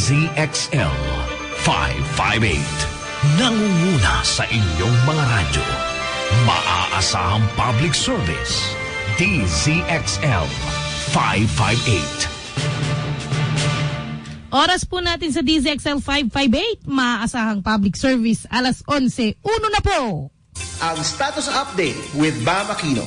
DZXL 558. Nangunguna sa inyong mga radyo. Maaasahang public service. DZXL 558. Oras po natin sa DZXL 558. Maaasahang public service. Alas 11. Uno na po. Ang status update with Bam Aquino.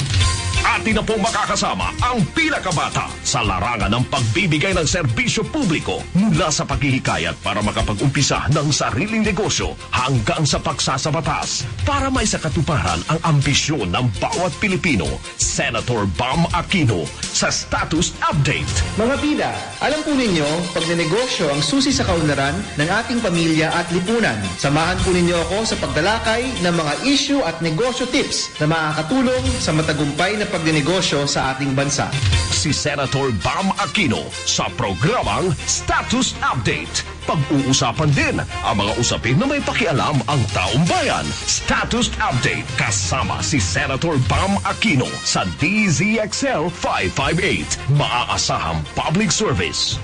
Atin na pong makakasama ang pinakabata sa larangan ng pagbibigay ng serbisyo publiko mula sa paghihikayat para makapag-umpisa ng sariling negosyo hanggang sa pagsasabatas para may sakatuparan ang ambisyon ng bawat Pilipino. Senator Bam Aquino sa Status Update. Mga bida, alam po ninyo, pagnenegosyo ang susi sa kaunlaran ng ating pamilya at lipunan. Samahan po ninyo ako sa pagdalakay ng mga issue at negosyo tips na makakatulong sa matagumpay na pagnenegosyo sa ating bansa. Si Senator Bam Aquino sa programang Status Update. Pag-uusapan din ang mga usapin na may pakialam ang taong bayan. Status Update kasama si Senator Bam Aquino sa DZXL 558. Maaasahang public service.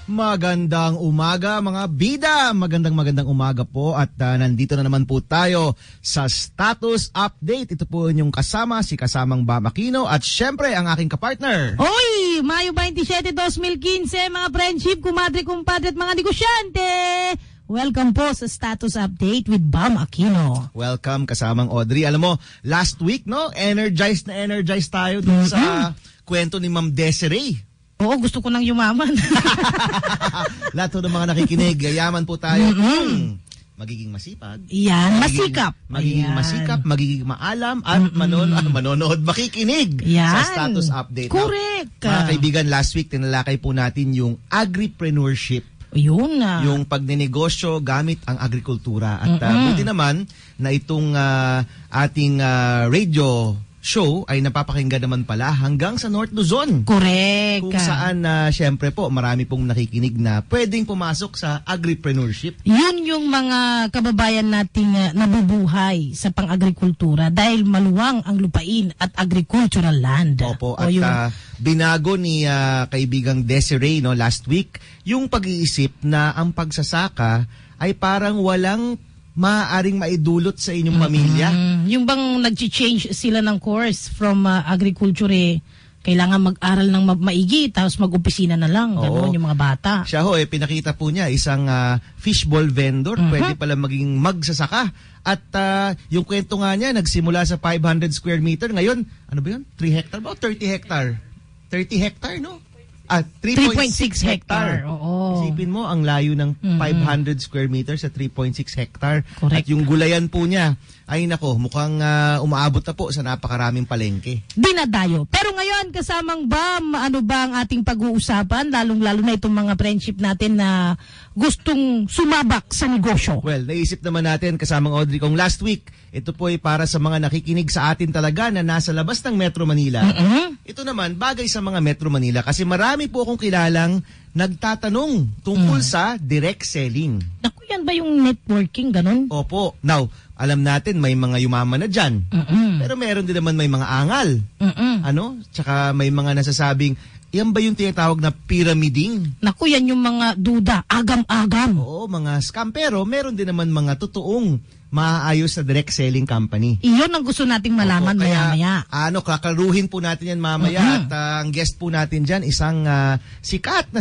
Magandang umaga mga bida, magandang umaga po at nandito na naman po tayo sa Status Update. Ito po yung kasama, si kasamang Bam Aquino at syempre ang aking kapartner. Hoy! Mayo 27, 2015, mga friendship, kumadre, kumpadre at mga negosyante. Welcome po sa Status Update with Bam Aquino. Welcome kasamang Audrey. Alam mo, last week no, energized tayo dun sa kwento ni Ma'am Desiree. Oo, gusto ko nang yumaman. Lahat ng mga nakikinig, yayaman po tayo. Magiging masipag. Yan, masikap. Magiging masikap, magiging maalam, at manonood, makikinig sa Status Update. Correct. Now, mga kaibigan, last week tinalakay po natin yung agripreneurship. Yun na. Yung pagnenegosyo gamit ang agrikultura. At buti naman na itong ating radio show ay napapakinggan naman pala hanggang sa North Luzon. Correct. Kung saan, syempre po, marami pong nakikinig na pwedeng pumasok sa agripreneurship. Yun yung mga kababayan nating nabubuhay sa pang-agrikultura dahil maluwang ang lupain at agricultural land. Opo, at binago ni kaibigang Desiree no, last week yung pag-iisip na ang pagsasaka ay parang walang maaaring maidulot sa inyong pamilya. Yung bang nag-change sila ng course from agriculture kailangan mag-aral ng maigi tapos mag-opisina na lang. Ganoon yung mga bata. Siya pinakita po niya isang fishball vendor. Pwede pala maging magsasaka. At yung kwento nga niya, nagsimula sa 500 square meter. Ngayon, ano ba yun? 3 hectare ba? 30 hectare? 30 hectare, no? 3.6 hectare. Oo. Isipin mo, ang layo ng 500 square meters sa 3.6 hectare. Correct. At yung gulayan po niya, ay nako, mukhang umaabot na po sa napakaraming palengke. Dinadayo. Pero ngayon, kasamang Bam, ano ba ang ating pag-uusapan? Lalong-lalo na itong mga friendship natin na gustong sumabak sa negosyo. Well, naisip naman natin, kasamang Audrey, kung last week, ito po ay para sa mga nakikinig sa atin talaga na nasa labas ng Metro Manila. Ito naman, bagay sa mga Metro Manila kasi marami po akong kilalang nagtatanong tungkol sa direct selling. Naku, yan ba yung networking, ganun? Opo. Now, alam natin may mga yumaman na dyan. Pero meron din naman may mga angal. Ano? Tsaka may mga nasasabing, yan ba yung tinatawag na pyramiding? Naku, yan yung mga duda, agam-agam. Oo, mga scam. Pero meron din naman mga totoong maayos na direct selling company. Iyon ang gusto nating malaman maya-maya. Kakaruhin po natin yan mamaya. At ang guest po natin dyan, isang sikat na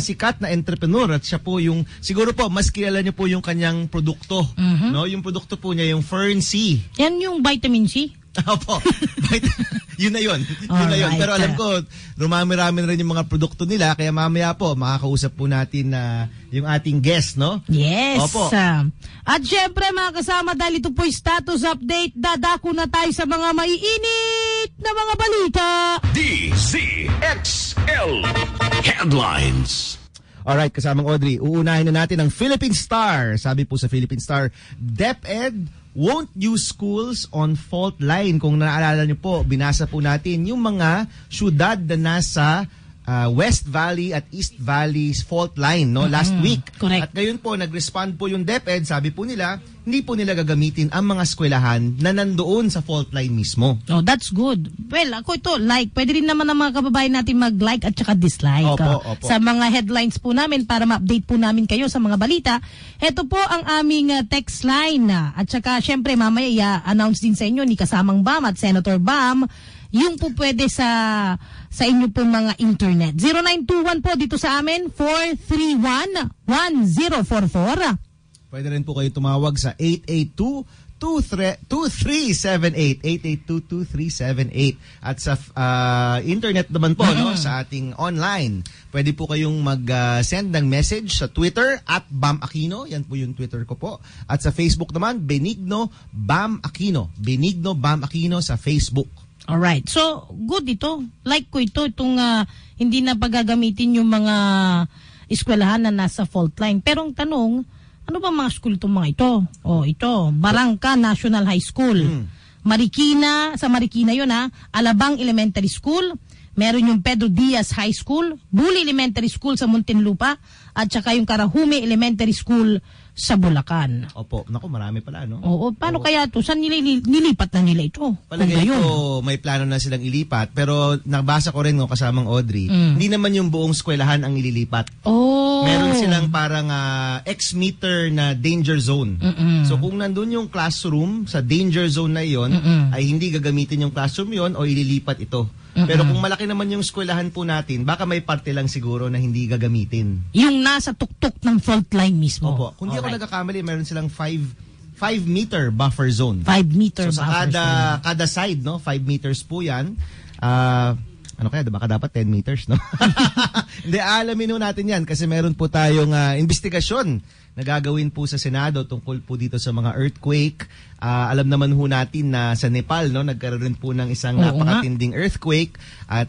entrepreneur. At siya po yung, siguro po, mas kilala niyo po yung kanyang produkto. No? Yung produkto po niya, yung Fern C. Yan yung vitamin C? Opo. Yun na yun. Pero alam ko, rumami-rami na rin yung mga produkto nila. Kaya mamaya po, makakausap po natin yung ating guest, no? Yes. Opo. At syempre mga kasama, dahil ito po yung status update, dadako na tayo sa mga maiinit na mga balita. DZXL Headlines. Alright, kasamang Audrey, uunahin na natin ang Philippine Star. Sabi po sa Philippine Star, DepEd won't use schools on fault line. Kung naalala niyo po, binasa po natin yung mga syudad na nasa West Valley at East Valley's fault line last week. Correct. At ngayon po nag-respond po yung DepEd, sabi po nila, hindi po nila gagamitin ang mga eskwelahan na nandoon sa fault line mismo. Oh, that's good. Well, ako ito, pwede rin naman ang mga kababayan natin mag-like at saka dislike. Opo. Sa mga headlines po namin para ma-update po namin kayo sa mga balita. Ito po ang aming text line. At saka syempre mamaya i-announce din sa inyo ni kasamang Bam at Senator Bam yung po pwede sa inyo po mga internet. 0921 po dito sa amin, 431-1044. Pwede rin po kayo tumawag sa 882-2378. 882-2378. At sa internet naman po, sa ating online, pwede po kayong mag-send ng message sa Twitter at Bam Aquino. Yan po yung Twitter ko po. At sa Facebook naman, Benigno Bam Aquino. Benigno Bam Aquino sa Facebook. Alright. So, good ito. Like ko itong hindi na paggagamitin yung mga eskwelahan na nasa fault line. Pero ang tanong, ano ba mga school itong mga ito? Ito, Barangka National High School. Sa Marikina yun Alabang Elementary School. Meron yung Pedro Diaz High School, Buli Elementary School sa Muntinlupa, at saka yung Karahume Elementary School sa Bulacan. Opo. Naku, marami pala, no? Oo. Paano kaya ito? Saan nilipat na nila ito? Palagay ko, may plano na silang ilipat. Pero nabasa ko rin kasamang Audrey, hindi naman yung buong eskwelahan ang ililipat. Oh. Meron silang parang X-meter na danger zone. So kung nandun yung classroom sa danger zone na iyon, ay hindi gagamitin yung classroom yon o ililipat ito. Pero kung malaki naman yung eskwelahan po natin, baka may parte lang siguro na hindi gagamitin. Yung nasa tuktok ng fault line mismo. Opo. Kung di ako nagkakamali, meron silang 5-meter buffer zone. 5-meter so, buffer zone. Kada side, 5 meters po yan. Ano kaya? Baka dapat 10 meters, no? Hindi, alamin natin yan kasi meron po tayong investigasyon na gagawin po sa Senado tungkol po dito sa mga earthquake. Alam naman ho natin na sa Nepal, nagkaroon po ng isang napakatinding earthquake at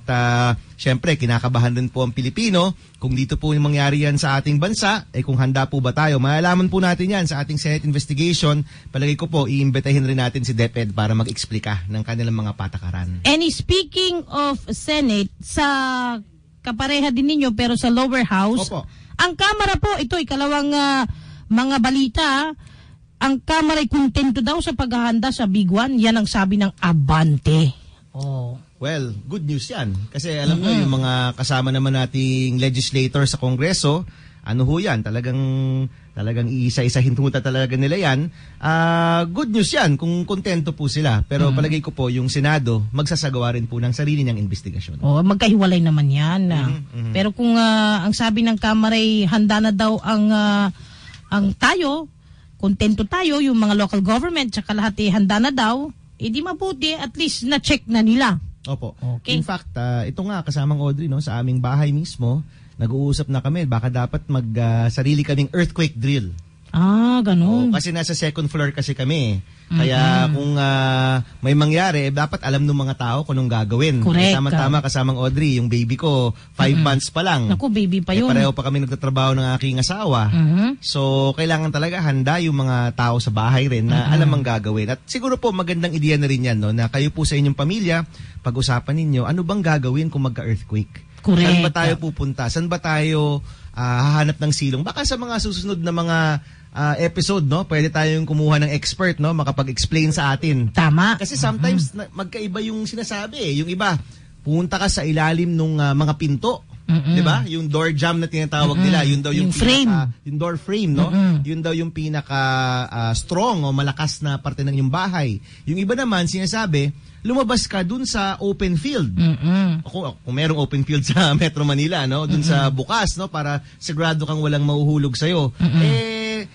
syempre kinakabahan din po ang Pilipino kung dito po yung mangyari yan sa ating bansa, kung handa po ba tayo. Malalaman po natin yan sa ating Senate investigation. Palagay ko po, iimbitahin rin natin si DepEd para mag-explika ng kanilang mga patakaran. And speaking of Senate, sa kapareha din ninyo pero sa lower house, Opo. Ang Kamara po, ito ikalawang mga balita, ang Kamara ay kontento daw sa paghahanda sa Big One. Yan ang sabi ng Abante. Oh. Well, good news yan. Kasi alam mo, yung mga kasama naman nating legislator sa Kongreso, ano ho yan, talagang iisa-isahin talaga nila yan. Good news yan kung kontento po sila. Pero palagay ko po, yung Senado, magsasagawa rin po ng sarili niyang investigasyon. Magkahiwalay naman yan. Pero kung ang sabi ng Kamara ay handa na daw ang tayo, kontento tayo, yung mga local government, tsaka lahat handa na daw, di mabuti, at least na-check na nila. Opo. Okay. In fact, ito nga, kasamang Audrey, sa aming bahay mismo, nag-uusap na kami, baka dapat sarili kaming earthquake drill. Ganun. Kasi nasa second floor kasi kami. Kaya kung may mangyari, dapat alam ng mga tao kung anong gagawin. Correct. Tama-tama kasamang Audrey, yung baby ko, 5 months pa lang. Naku, baby pa yun. Pareho pa kami nagtatrabaho ng aking asawa. So, kailangan talaga handa yung mga tao sa bahay rin na alam ang gagawin. At siguro po, magandang ideya na rin yan, na kayo po sa inyong pamilya, pag-usapan ninyo, ano bang gagawin kung magka-earthquake? Correct. Saan ba tayo pupunta? Saan ba tayo hahanap ng silong? Baka sa mga susunod na mga episode, pwede tayong kumuha ng expert, makapag-explain sa atin. Tama. Kasi sometimes magkaiba yung sinasabi. Yung iba, pumunta ka sa ilalim ng mga pinto. 'Di ba? Yung door jamb na tinatawag nila, yun daw yung frame. Yung door frame, Yun daw yung pinaka strong o malakas na parte ng yung bahay. Yung iba naman sinasabi, lumabas ka dun sa open field. Kung merong open field sa Metro Manila, dun sa bukas, para sigurado kang walang mahuhulog sa'yo.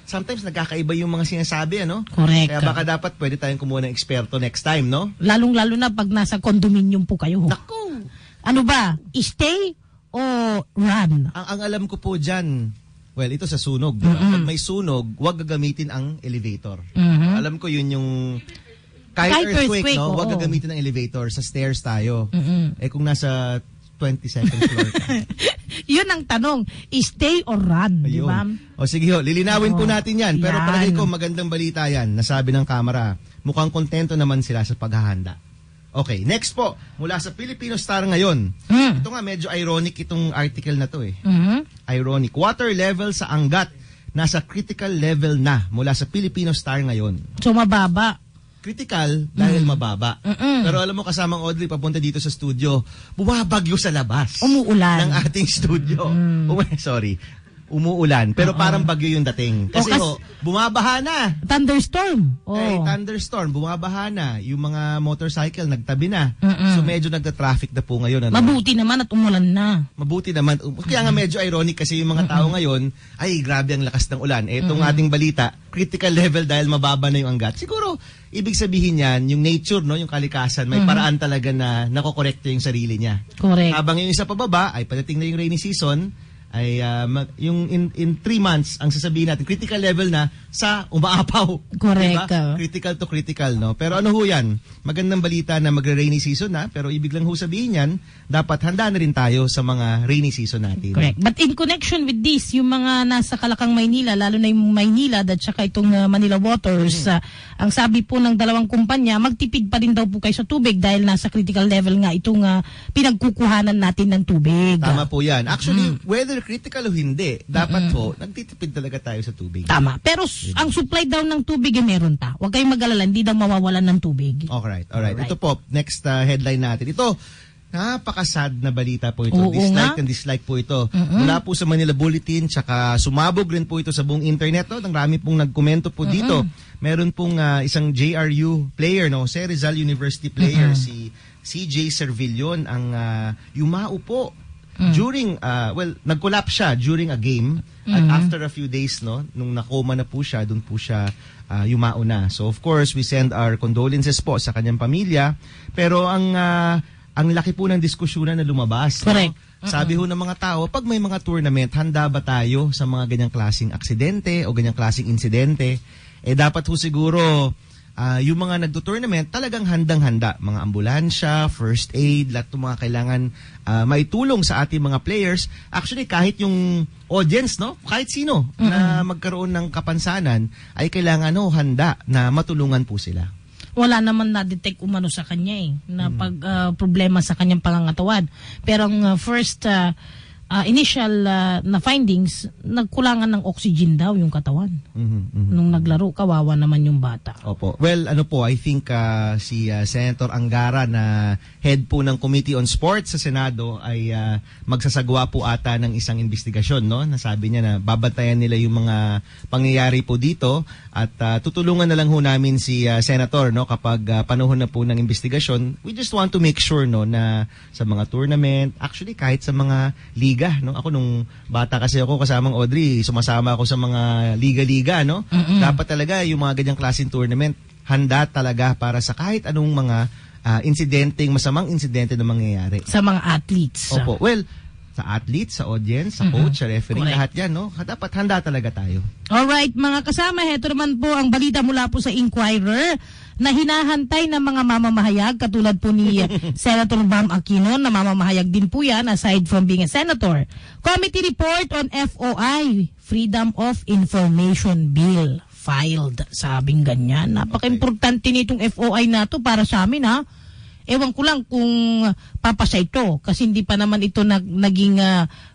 Sometimes nagkakaiba yung mga sinasabi, Correct. Kaya baka dapat pwede tayong kumuha ng eksperto next time, Lalong-lalo na pag nasa condominium po kayo. Naku! Ano ba? Stay o run? Ang alam ko po dyan, well, ito sa sunog. Pag may sunog, huwag gagamitin ang elevator. Alam ko yun yung kahit earthquake, huwag gagamitin ang elevator. Sa stairs tayo. Kung nasa 22nd floor ka. Yun ang tanong. Stay or run, di ba? O sige lilinawin po natin yan. Pero palagay ko magandang balita yan. Nasabi ng Kamara, mukhang kontento naman sila sa paghahanda. Okay, next po, mula sa Filipino Star ngayon. Ito nga, medyo ironic itong article na to eh. Ironic. Water level sa Angat, nasa critical level na mula sa Filipino Star ngayon. So, mababa. Critical dahil mababa. Pero alam mo, kasamang Audrey, papunta dito sa studio, bumabagyo sa labas. Umuulan. Ng ating studio. Sorry. Umuulan. Pero parang bagyo yung dating. Kasi bumabaha na. Thunderstorm. Thunderstorm. Bumabaha na. Yung mga motorcycle nagtabi na. So medyo nagta-traffic na po ngayon. Ano? Mabuti naman at umulan na. Mabuti naman. Kaya nga medyo ironic kasi yung mga tao ngayon, ay grabe ang lakas ng ulan. Itong ating balita, critical level dahil mababa na yung Angat. Siguro, ibig sabihin yan, yung nature, no, yung kalikasan, may paraan talaga na nakokorekta yung sarili niya. Correct. Habang yung isa pababa, ay padating na yung rainy season, ay yung in 3 months ang sasabihin natin critical level na sa umaapaw. Correct. Diba? Critical to critical, no? Pero ano ho yan? Magandang balita na magre-rainy season na, pero ibig lang ho sabihin yan, dapat handa na rin tayo sa mga rainy season natin. Correct. But in connection with this, yung mga nasa Kalakang Maynila, lalo na yung Maynila at saka itong Manila Waters, ang sabi po ng dalawang kumpanya, magtipid pa rin daw po kayo sa tubig dahil nasa critical level nga itong pinagkukuhanan natin ng tubig. Tama po yan. Actually, whether critical o hindi, dapat po, nagtitipid talaga tayo sa tubig. Tama. Pero ang supply daw ng tubig ay meron pa. Huwag kayong mag-alala, hindi daw mawawalan ng tubig. Alright. Ito po, next headline natin. Ito, napakasad na balita po ito. Oo, Dislike and dislike po ito. Mula po sa Manila Bulletin, tsaka sumabog rin po ito sa buong internet. No? Ang pong nagkomento po dito. Meron pong isang JRU player, no? Jose Rizal University player, si CJ Servillon, ang yumao po during, nag-collapse siya during a game. At after a few days, no, nung nakoma na po siya, dun po siya yumao na. So of course, we send our condolences po sa kanyang pamilya. Pero ang laki po ng diskusyonan na lumabas. Correct. No? Sabi ho ng mga tao, pag may mga tournament, handa ba tayo sa mga ganyang klaseng aksidente o ganyang klaseng insidente? Dapat ho siguro yung mga nagto-tournament talagang handang-handa. Mga ambulansya, first aid, lahat ng mga kailangan maitulong sa ating mga players. Actually, kahit yung audience, no, kahit sino na magkaroon ng kapansanan, ay kailangan handa na matulungan po sila. Wala naman na-detect umano sa kanya na problema sa kanyang pangangatawan. Pero ang first initial na findings, nagkulangan ng oxygen daw yung katawan. Nung naglaro, kawawa naman yung bata. Opo. Well, I think si Senator Angara na head po ng Committee on Sports sa Senado ay magsasagawa po ata ng isang investigasyon, no? Nasabi niya na babantayan nila yung mga pangyayari po dito at tutulungan na lang ho namin si Senator, no, kapag panahon na po ng investigasyon. We just want to make sure, no, na sa mga tournament, actually kahit sa mga liga, no? Ako nung bata kasi ako kasamang Audrey, sumasama ako sa mga liga-liga, no? Dapat talaga yung mga ganyang klaseng tournament handa talaga para sa kahit anong mga masamang insidente na mangyayari. Sa mga athletes. Opo. Well, sa athletes, sa audience, sa coach, sa referee, Correct. lahat yan, no? Dapat handa talaga tayo. Alright, mga kasama, heto naman po ang balita mula po sa Inquirer na hinahantay ng mga mamamahayag katulad po ni Senator Bam Aquino na mamamahayag din po yan aside from being a senator. Committee report on FOI, Freedom of Information Bill, filed. Sabing ganyan. Napaka-importante nitong FOI na to para sa amin, ha? Ewan ko lang kung papasa ito kasi hindi pa naman ito naging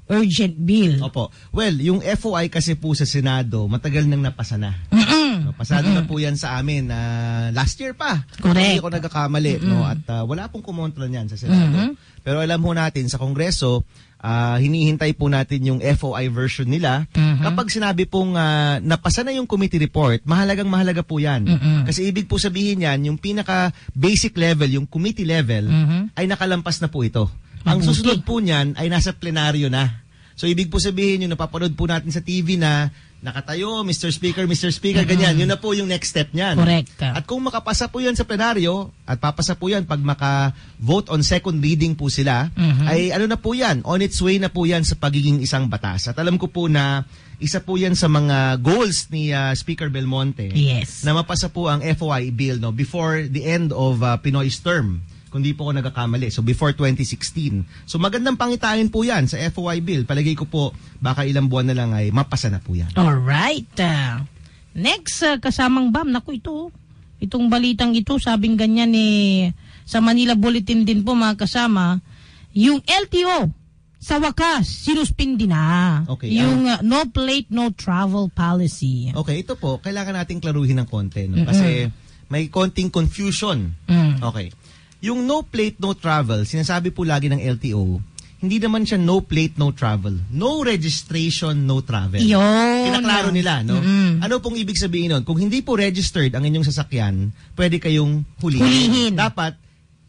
urgent bill. Opo. Well, yung FOI kasi po sa Senado, matagal nang napasa na. No, pasado na po yan sa amin last year pa. Correct. Hindi ako nagkakamali. No? At wala pong kumontra niyan sa Senado. Pero alam ho natin, sa Kongreso, hinihintay po natin yung FOI version nila. Kapag sinabi pong napasa na yung committee report, mahalaga po yan. Kasi ibig po sabihin yan, yung pinaka-basic level, yung committee level, ay nakalampas na po ito. Ang susunod po niyan ay nasa plenaryo na. So ibig po sabihin yung napapanood po natin sa TV na nakatayo, Mr. Speaker, ganyan. Yun na po yung next step niyan. Correct. At kung makapasa po yan sa plenaryo, at papasa po yan pag maka-vote on second reading po sila, ay ano na po yan, on its way na po yan sa pagiging isang batas. At alam ko po na isa po yan sa mga goals ni Speaker Belmonte. Yes. Na mapasa po ang FOI bill, no, before the end of Pinoy's term. Kung di po ako nagkakamali. So before 2016. So magandang pangitain po yan sa FOI bill. Palagay ko po baka ilang buwan na lang ay mapasa na po yan. Alright. Next, kasamang Bam. Naku, itong balitang ito, sabing ganyan sa Manila Bulletin din po mga kasama, yung LTO, sa wakas, sinuspindi na. Okay, yung no plate, no travel policy. Okay, ito po, kailangan nating klaruhin ng konti. No? Kasi may konting confusion. Okay. Yung no plate, no travel, sinasabi po lagi ng LTO, hindi naman siya no plate, no travel. No registration, no travel. Yun. Kinaklaro nila, no? Ano pong ibig sabihin nun? Kung hindi po registered ang inyong sasakyan, pwede kayong hulihin. Dapat,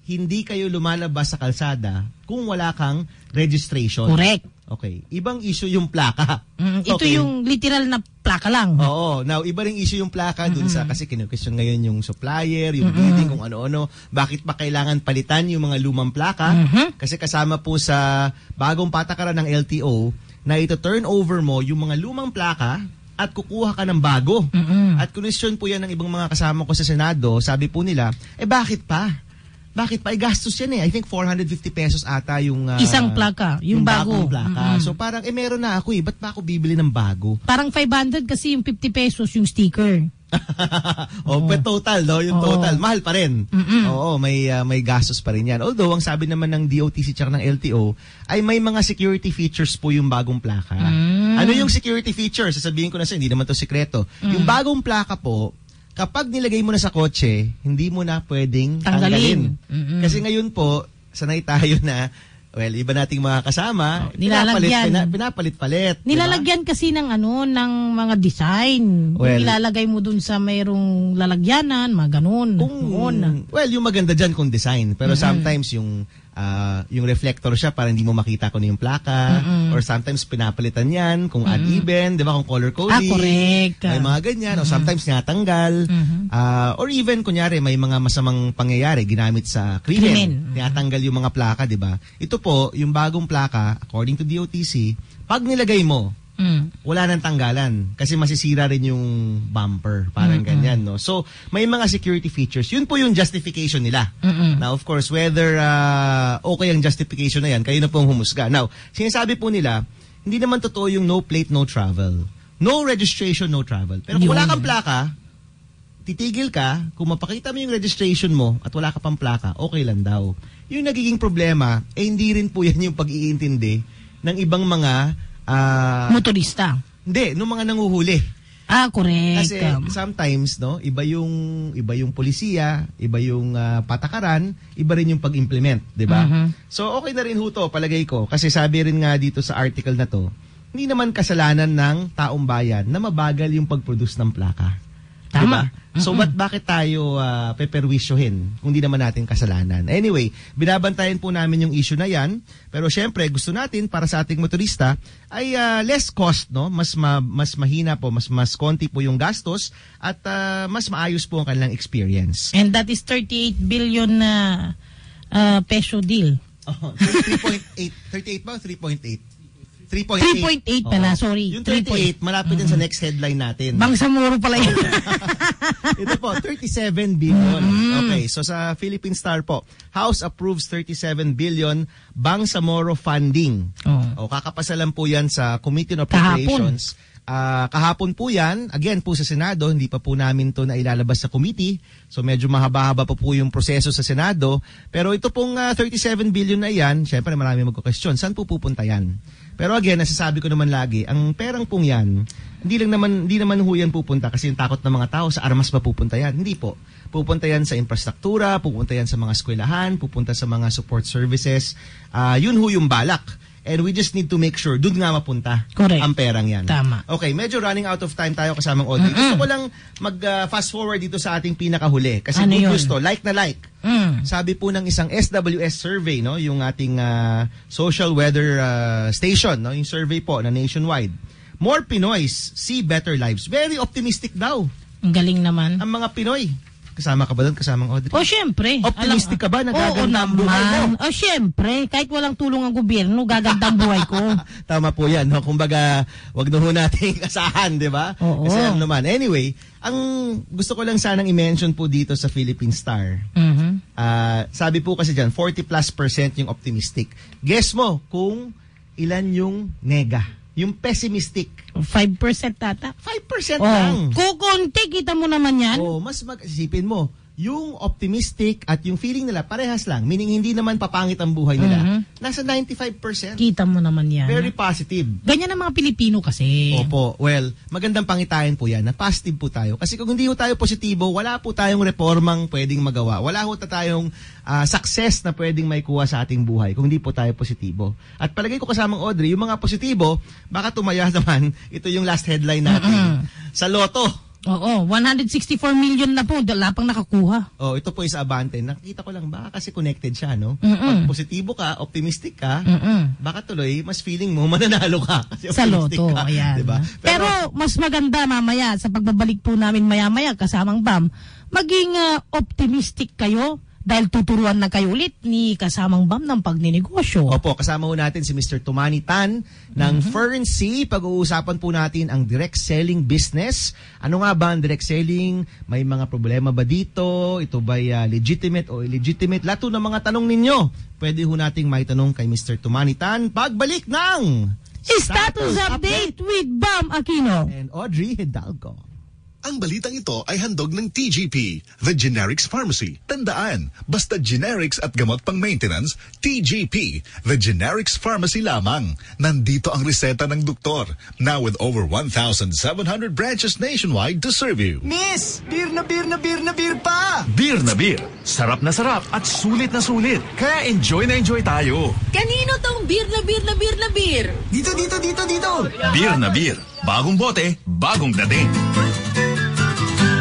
hindi kayo lumalabas sa kalsada kung wala kang registration. Correct. Okay. Ibang issue yung plaka. Ito Okay. yung literal na plaka lang. Oo. Now, iba ring issue yung plaka dun sa, kasi kinukesyon ngayon yung supplier, yung bidding, kung ano-ano. Bakit ba kailangan palitan yung mga lumang plaka? Kasi kasama po sa bagong patakaran ng LTO na ito turn over mo yung mga lumang plaka at kukuha ka ng bago. At kinukesyon po yan ng ibang mga kasama ko sa Senado. Sabi po nila, bakit pa? Bakit pa? Gastos yan I think 450 pesos ata yung... Isang plaka, yung bago. Bagong plaka. So parang, meron na ako ba't pa ako bibili ng bago? Parang 500 kasi yung 50 pesos yung sticker. But total, no? Yung total. Mahal pa rin. Oo, may gastos pa rin yan. Although, ang sabi naman ng DOTC tsaka ng LTO, ay may mga security features po yung bagong plaka. Ano yung security features? Sasabihin ko na hindi naman to sekreto. Yung bagong plaka po, kapag nilagay mo na sa kotse, hindi mo na pwedeng tanggalin. Kasi ngayon po, sanay tayo na, iba nating mga kasama, pinapalit-palit. Nilalagyan kasi ng ng mga design. Ilalagay mo dun sa mayroong lalagyanan, mga ganun. Yung maganda dyan kung design. Pero sometimes yung reflector siya para hindi mo makita kung yung plaka. Or sometimes pinapalitan yan kung uneven, di ba? Kung color coding. Correct. May mga ganyan. O sometimes natanggal. Or even, kunyari, may mga masamang pangyayari ginamit sa krimen. Tinatanggal yung mga plaka, di ba? Ito po, yung bagong plaka, according to DOTC, pag nilagay mo, wala nang tanggalan kasi masisira rin yung bumper, parang ganyan, no? So may mga security features, yun po yung justification nila. Now of course, whether okay ang justification na yan, kayo na pong humusga. Now sinasabi po nila, hindi naman totoo yung no plate, no travel, no registration, no travel. Pero kung wala kang plaka, titigil ka, kung mapakita mo yung registration mo at wala ka pang plaka, okay lang daw. Yung nagiging problema, hindi rin po yan yung pag-iintindi ng ibang mga motorista. Hindi, nung mga nanguhuli. Correct. Kasi sometimes, no, iba yung polisiya, iba yung patakaran, iba rin yung pag-implement, 'di ba? So okay na rin ho to, palagay ko, kasi sabi rin nga dito sa article na to, hindi naman kasalanan ng taong bayan na mabagal yung pag-produce ng plaka. Tama. Diba? So bakit tayo peperwisyohin kung di naman natin kasalanan? Anyway, binabantayan po namin yung issue na yan. Pero syempre, gusto natin para sa ating motorista ay less cost, no? Mas mahina po, mas konti po yung gastos at mas maayos po ang kanilang experience. And that is 38 billion peso deal. 3.8. 38 ba? 3.8? 3.8 pala, sorry. Yung 38, malapit din sa next headline natin. Bangsamoro pala yun. Ito po, 37 billion. Okay, so sa Philippine Star po, House approves 37 billion Bangsamoro funding. O kakapasalan po yan sa Committee on Appropriations. Kahapon po yan, again po sa Senado, hindi pa po namin to na ilalabas sa committee. So medyo mahaba-haba pa po yung proseso sa Senado. Pero ito pong 37 billion na yan, syempre marami magko-question, saan po pupunta yan? Pero again, nasasabi ko naman lagi, ang perang pong yan, hindi naman ho yan pupunta kasi yung takot ng mga tao sa armas ba pupunta yan? Hindi po. Pupunta yan sa infrastruktura, pupunta yan sa mga eskwelahan, pupunta sa mga support services. Yun ho yung balak. And we just need to make sure doon nga mapunta. Correct. Ang perang yan. Tama. Okay, medyo running out of time tayo kasamang audience. Gusto ko lang mag-fast forward dito sa ating pinakahuli. Kasi ano good yun? news to, like na like. Sabi po ng isang SWS survey, no, yung ating social weather station, no, yung survey po na nationwide. More Pinoys see better lives. Very optimistic daw. Ang galing naman. Ang mga Pinoy. Kasama ka ba doon? Kasamang Audrey? Syempre. Optimistic ka ba na gaganda ang buhay mo? Syempre. Kahit walang tulong ang gobyerno, gaganda ang buhay ko. Tama po yan. No? Kumbaga, wag na ho natin kasahan, di ba? Oo. Kasi ano naman. Anyway, ang gusto ko lang sanang i-mention po dito sa Philippine Star. Sabi po kasi dyan, 40+% yung optimistic. Guess mo kung ilan yung nega. Yung pessimistic. 5% tata. 5% lang. Kukunti, kita mo naman yan. Mas isipin mo, yung optimistic at yung feeling nila parehas lang. Meaning hindi naman papangit ang buhay nila. Nasa 95%. Kita mo naman yan. Very positive. Ganyan ang mga Pilipino kasi. Opo. Well, magandang pangitain po yan na positive po tayo. Kasi kung hindi po tayo positibo, wala po tayong reformang pwedeng magawa. Wala po tayong success na pwedeng maikuha sa ating buhay kung hindi po tayo positibo. At palagay ko kasamang Audrey, yung mga positibo, baka tumaya naman, ito yung last headline natin. Sa Lotto. Oo, 164 million na po, wala pang nakakuha. Oh, ito po is Abante. Nakita ko lang, baka kasi connected siya, no? Pag positibo ka, optimistic ka, baka tuloy, mas feeling mo, mananalo ka. Kasi Sa Lotto, ka, ayan. diba? Pero mas maganda mamaya, sa pagbabalik po namin maya-maya, kasamang Bam, maging optimistic kayo dahil tuturuan na kayo ulit ni kasamang Bam ng pagninegosyo. Opo, kasama po natin si Mr. Tumani Tan ng Fernc. Pag-uusapan po natin ang direct selling business. Ano nga ba ang direct selling? May mga problema ba dito? Ito ba legitimate o illegitimate? Lahat ng mga tanong ninyo, pwede ho nating maitanong kay Mr. Tumani Tan pagbalik ng Status Update with Bam Aquino and Audrey Hidalgo. Ang balitang ito ay handog ng TGP, The Generics Pharmacy. Tandaan, basta generics at gamot pang maintenance, TGP, The Generics Pharmacy lamang. Nandito ang reseta ng doktor. Now with over 1,700 branches nationwide to serve you. Miss! Beer na beer na beer na beer pa! Beer na beer. Sarap na sarap at sulit na sulit. Kaya enjoy na enjoy tayo. Kanino tong beer na beer na beer na beer? Dito, dito, dito, dito! Beer na beer. Bagong bote, bagong dating.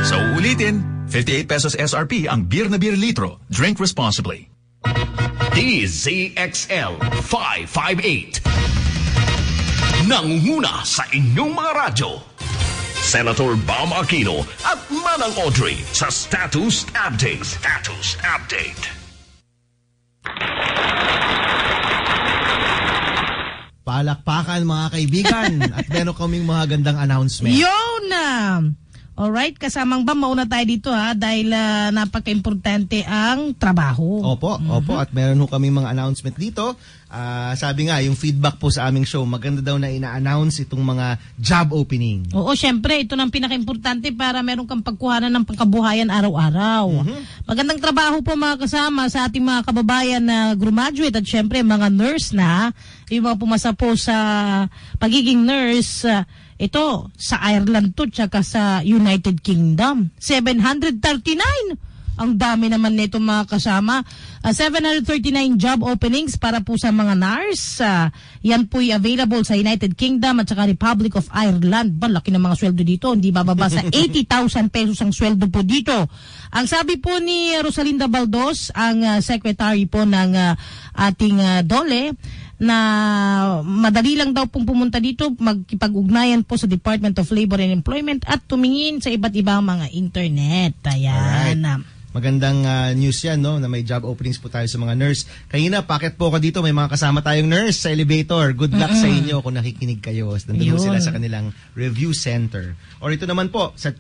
So ulitin, 58 pesos SRP ang beer na beer litro. Drink responsibly. DZXL 558. Nangunguna sa inyong mga radyo. Senator Bam Aquino at Manang Audrey sa Status Update. Status Update. Palakpakan mga kaibigan at meron kaming mga gandang announcement. Yun na! Alright, kasamang Bam, mauna tayo dito dahil napaka-importante ang trabaho. Opo, opo. At meron ho kami mga announcement dito. Sabi nga, yung feedback po sa aming show, maganda daw na ina-announce itong mga job opening. Oo, syempre, ito nang pinaka-importante para meron kang pagkuhanan ng pangkabuhayan araw-araw. Magandang trabaho po mga kasama sa ating mga kababayan na graduate at syempre mga nurse na, yung mga pumasa po sa pagiging nurse, ito, sa Ireland to, tsaka sa United Kingdom. 739! Ang dami naman nito mga kasama. 739 job openings para po sa mga nurse. Yan po'y available sa United Kingdom at saka Republic of Ireland. Laki ng mga sweldo dito. Hindi bababa sa 80,000 pesos ang sweldo po dito. Ang sabi po ni Rosalinda Baldos, ang secretary po ng ating DOLE, na madali lang daw pong pumunta dito, magkipag-ugnayan po sa Department of Labor and Employment at tumingin sa iba't ibang mga internet. Ayan. Alright. Magandang news yan, no? Na may job openings po tayo sa mga nurse. Kanina, packet po ko dito. May mga kasama tayong nurse sa elevator. Good luck sa inyo kung nakikinig kayo. Nandun sila sa kanilang review center. Or ito naman po, sa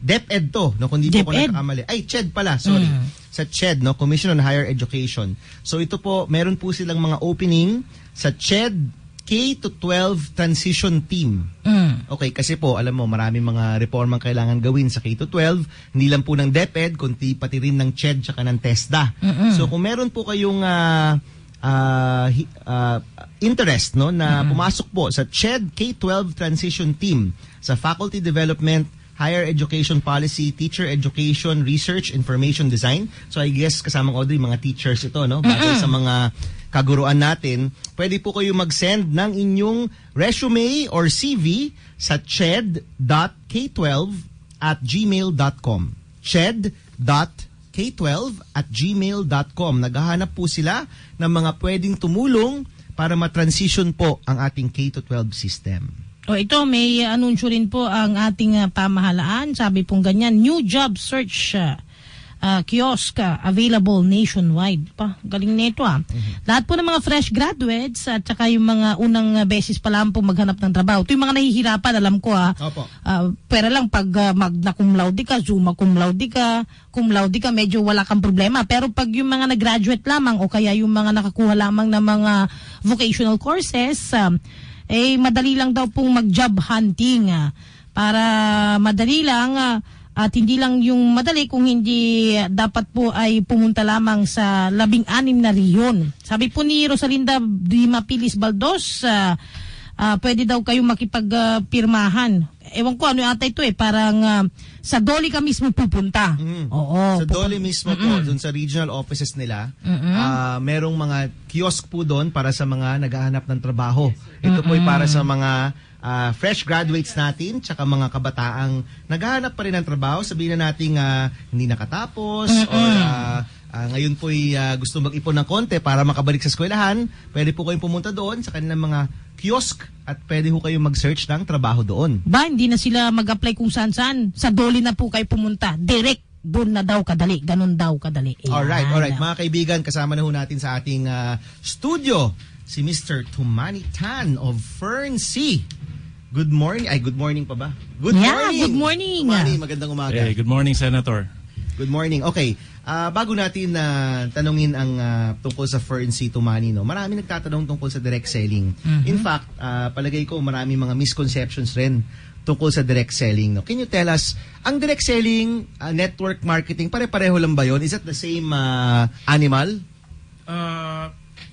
DepEd to, no? Kung di po ako nakakamali. Ay, CHED pala, sorry. Sa CHED, no? Commission on Higher Education. So ito po, meron po silang mga opening sa CHED K-12 Transition Team. Okay, kasi po, alam mo, maraming mga reformang kailangan gawin sa K-12. Hindi lang po ng DepEd, kundi pati rin ng CHED tsaka ng TESDA. So kung meron po kayong interest, no, na pumasok po sa CHED K-12 Transition Team sa Faculty Development, Higher Education Policy, Teacher Education, Research, Information Design. So I guess kasamang Audrey, mga teachers ito, no? Bagay sa mga kaguruan natin. Pwede po kayo mag-send ng inyong resume or CV sa ched.k12@gmail.com. ched.k12@gmail.com. Naghahanap po sila ng mga pwedeng tumulong para ma-transition po ang ating K-12 system. Ito, may anunsyo rin po ang ating pamahalaan. Sabi pong ganyan, new job search kiosk available nationwide. Galing nito Lahat po ng mga fresh graduates at saka yung mga unang beses pa lang po maghanap ng trabaho. Ito yung mga nahihirapan, alam ko pero lang pag magna cum laude ka, summa cum laude ka, medyo wala kang problema. Pero pag yung mga nag-graduate lamang o kaya yung mga nakakuha lamang ng mga vocational courses, madali lang daw pong mag-job hunting para madali lang At hindi lang yung madali, kung hindi dapat po ay pumunta lamang sa 16 na riyon. Sabi po ni Rosalinda Di Mapilis Baldos, pwede daw kayo makipagpirmahan. Ewan ko ano yata ito parang sa Doli ka mismo pupunta. Oo. Sa Doli mismo po, dun sa regional offices nila, merong mga kiosk po doon para sa mga naghahanap ng trabaho. Ito po ay para sa mga fresh graduates natin, tsaka mga kabataang naghahanap pa rin ng trabaho. Sabihin na natin hindi nakatapos, or ngayon po gusto mag-ipon ng konti para makabalik sa eskwelahan. Pwede po kayong pumunta doon sa kanilang mga kiosk at pwede po kayong mag-search ng trabaho doon. Hindi na sila mag-apply kung saan-saan. Sa Doli na po kayo pumunta. Direct, doon na daw kadali. Ganun daw kadali. Alright. Mga kaibigan, kasama na ho natin sa ating studio si Mr. Tumani Tan of Fern C. Good morning. Good morning pa ba? Good morning. Tumani, magandang umaga. Hey, good morning, Senator. Good morning. Okay. Bago natin tanungin ang tungkol sa Fern C. Tumani, marami nagtatanong tungkol sa direct selling. In fact, palagay ko marami mga misconceptions rin tungkol sa direct selling. Can you tell us, ang direct selling, network marketing, pare-pareho lang ba yun? Is it the same animal?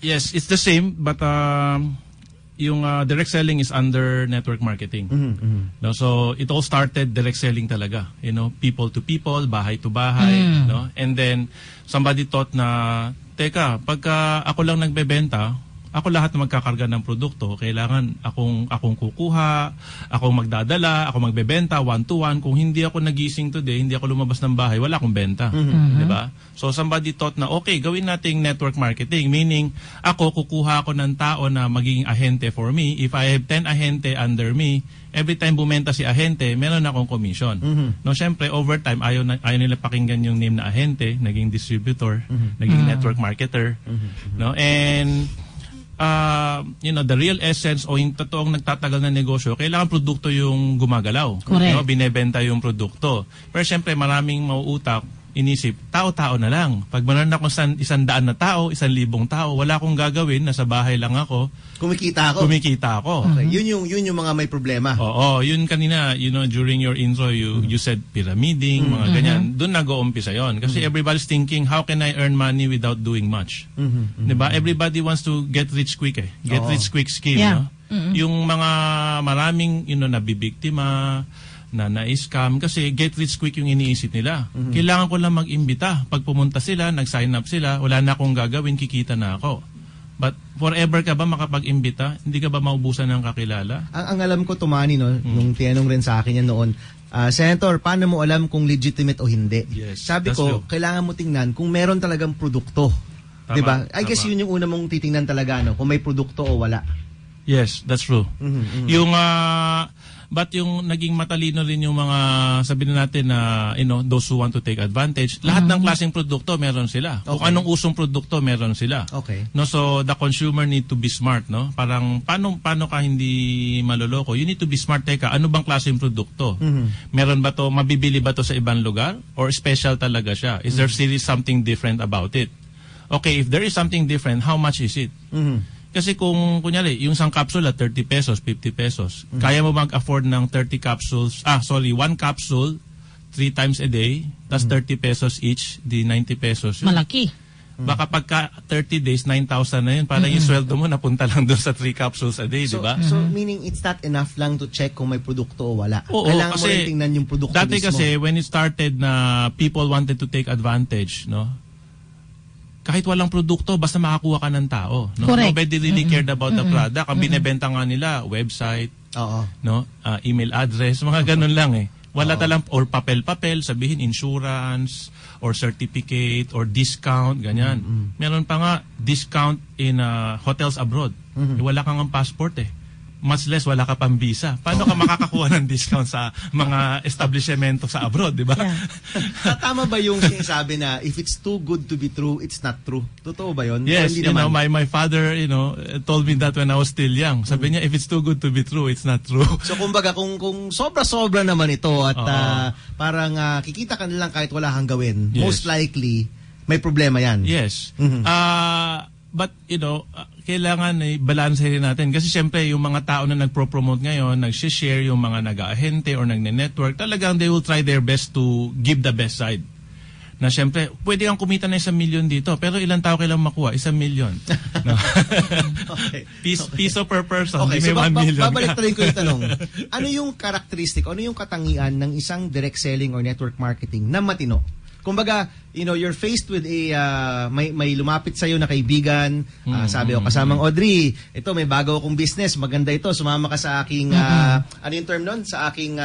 Yes, it's the same, but yung direct selling is under network marketing. No, so it all started direct selling talaga, people to people, bahay to bahay, no? And then somebody thought na teka, pagka ako lang nagbebenta, ako lahat na magkakarga ng produkto, kailangan akong kukuha, akong magdadala, ako magbebenta one-to-one. Kung hindi ako nagising today, hindi ako lumabas ng bahay, wala akong benta. Di ba? So somebody thought na, okay, gawin nating network marketing. Meaning, ako kukuha ako ng tao na magiging ahente for me. If I have 10 ahente under me, every time bumenta si ahente, meron akong commission. No, syempre, over time, ayaw nila pakinggan yung name na ahente, naging distributor, naging network marketer. No, and the real essence o yung totoong nagtatagal na negosyo, kailangan produkto yung gumagalaw. Correct. Binebenta yung produkto. Pero syempre maraming mauutak, inisip, tao-tao na lang. Pag meron ako 100 na tao, 1,000 tao, wala akong gagawin, nasa bahay lang ako. Kumikita ako. Okay. Yun yung mga may problema. Oo, yun kanina, during your intro, you said pyramiding, mga ganyan. Doon nag-uumpisa yun. Kasi everybody's thinking, how can I earn money without doing much? Diba? Everybody wants to get rich quick Get rich quick scheme, no? Yung mga maraming, nabibiktima, na na-scam kasi get rich quick yung iniisip nila. Kailangan ko lang mag-imbita. Pag pumunta sila, nag-sign up sila, wala na akong gagawin, kikita na ako. But forever ka ba makapag-imbita? Hindi ka ba maubusan ng kakilala? Ang alam ko, Tumani, nung tinanong rin sa akin yan noon, Senator, paano mo alam kung legitimate o hindi? Yes, sabi ko, kailangan mo tingnan kung meron talagang produkto. Diba? I guess yun yung una mong titingnan talaga, kung may produkto o wala. Yes, that's true. Yung but yung naging matalino rin yung mga sabihin natin na those who want to take advantage, lahat ng klaseng produkto meron sila. Okay. Kung anong usong produkto meron sila. Okay. No, so the consumer need to be smart, no? Parang paano ka hindi maloloko? You need to be smart. Teka, ano bang klaseng produkto? Meron ba to, mabibili ba to sa ibang lugar or special talaga siya? Is there really something different about it? Okay, if there is something different, how much is it? Kasi kung, kunyari, yung isang capsule at 30 pesos, 50 pesos, kaya mo mag-afford ng 30 capsules, 1 capsule, 3 times a day, that's 30 pesos each, di 90 pesos yun. Malaki. Baka pagka 30 days, 9,000 na yun, parang yung sweldo mo napunta lang doon sa 3 capsules a day, di ba? So meaning it's not enough lang to check kung may produkto o wala. Oo, kailangan kasi mo rin tingnan yung produkto dati mismo. kasi, when it started na people wanted to take advantage, no? Kahit walang produkto, basta makakuha ka ng tao. No? Correct. Nobody really cared about the product. Ang binebenta nga nila, website, no, email address, mga ganun lang eh. Wala talang, or papel-papel, sabihin insurance, or certificate, or discount, ganyan. Meron pa nga, discount in hotels abroad. Wala kang passport eh. Much less wala ka pang visa. Paano ka makakakuha ng discount sa mga establishmento sa abroad, di ba? Yeah. Tama ba yung sinasabi na if it's too good to be true, it's not true? Totoo ba yun? Yes, my father, told me that when I was still young. Sabi niya, if it's too good to be true, it's not true. So kumbaga, kung sobra-sobra naman ito at parang kikita ka nilang kahit wala kang gawin, most likely, may problema yan. Yes. But, kailangan balansehin natin. Kasi syempre, yung mga tao na nagpro-promote ngayon, nag-share, yung mga nag-ahente or nagne-network, talagang they will try their best to give the best side. Na syempre, pwede kang kumita na 1 million dito, pero ilang tao kailangan makuha? 1 million. No? Okay. Piso per person, Okay, may so 1 million. babalik rin ko yung tanong. Ano yung characteristic, ano yung katangian ng isang direct selling or network marketing na matino? Kumbaga, you're faced with may lumapit sa'yo na kaibigan, sabi ko, kasamang Audrey, ito may bago akong business, maganda ito, sumama ka sa aking, ano yung term nun? Sa aking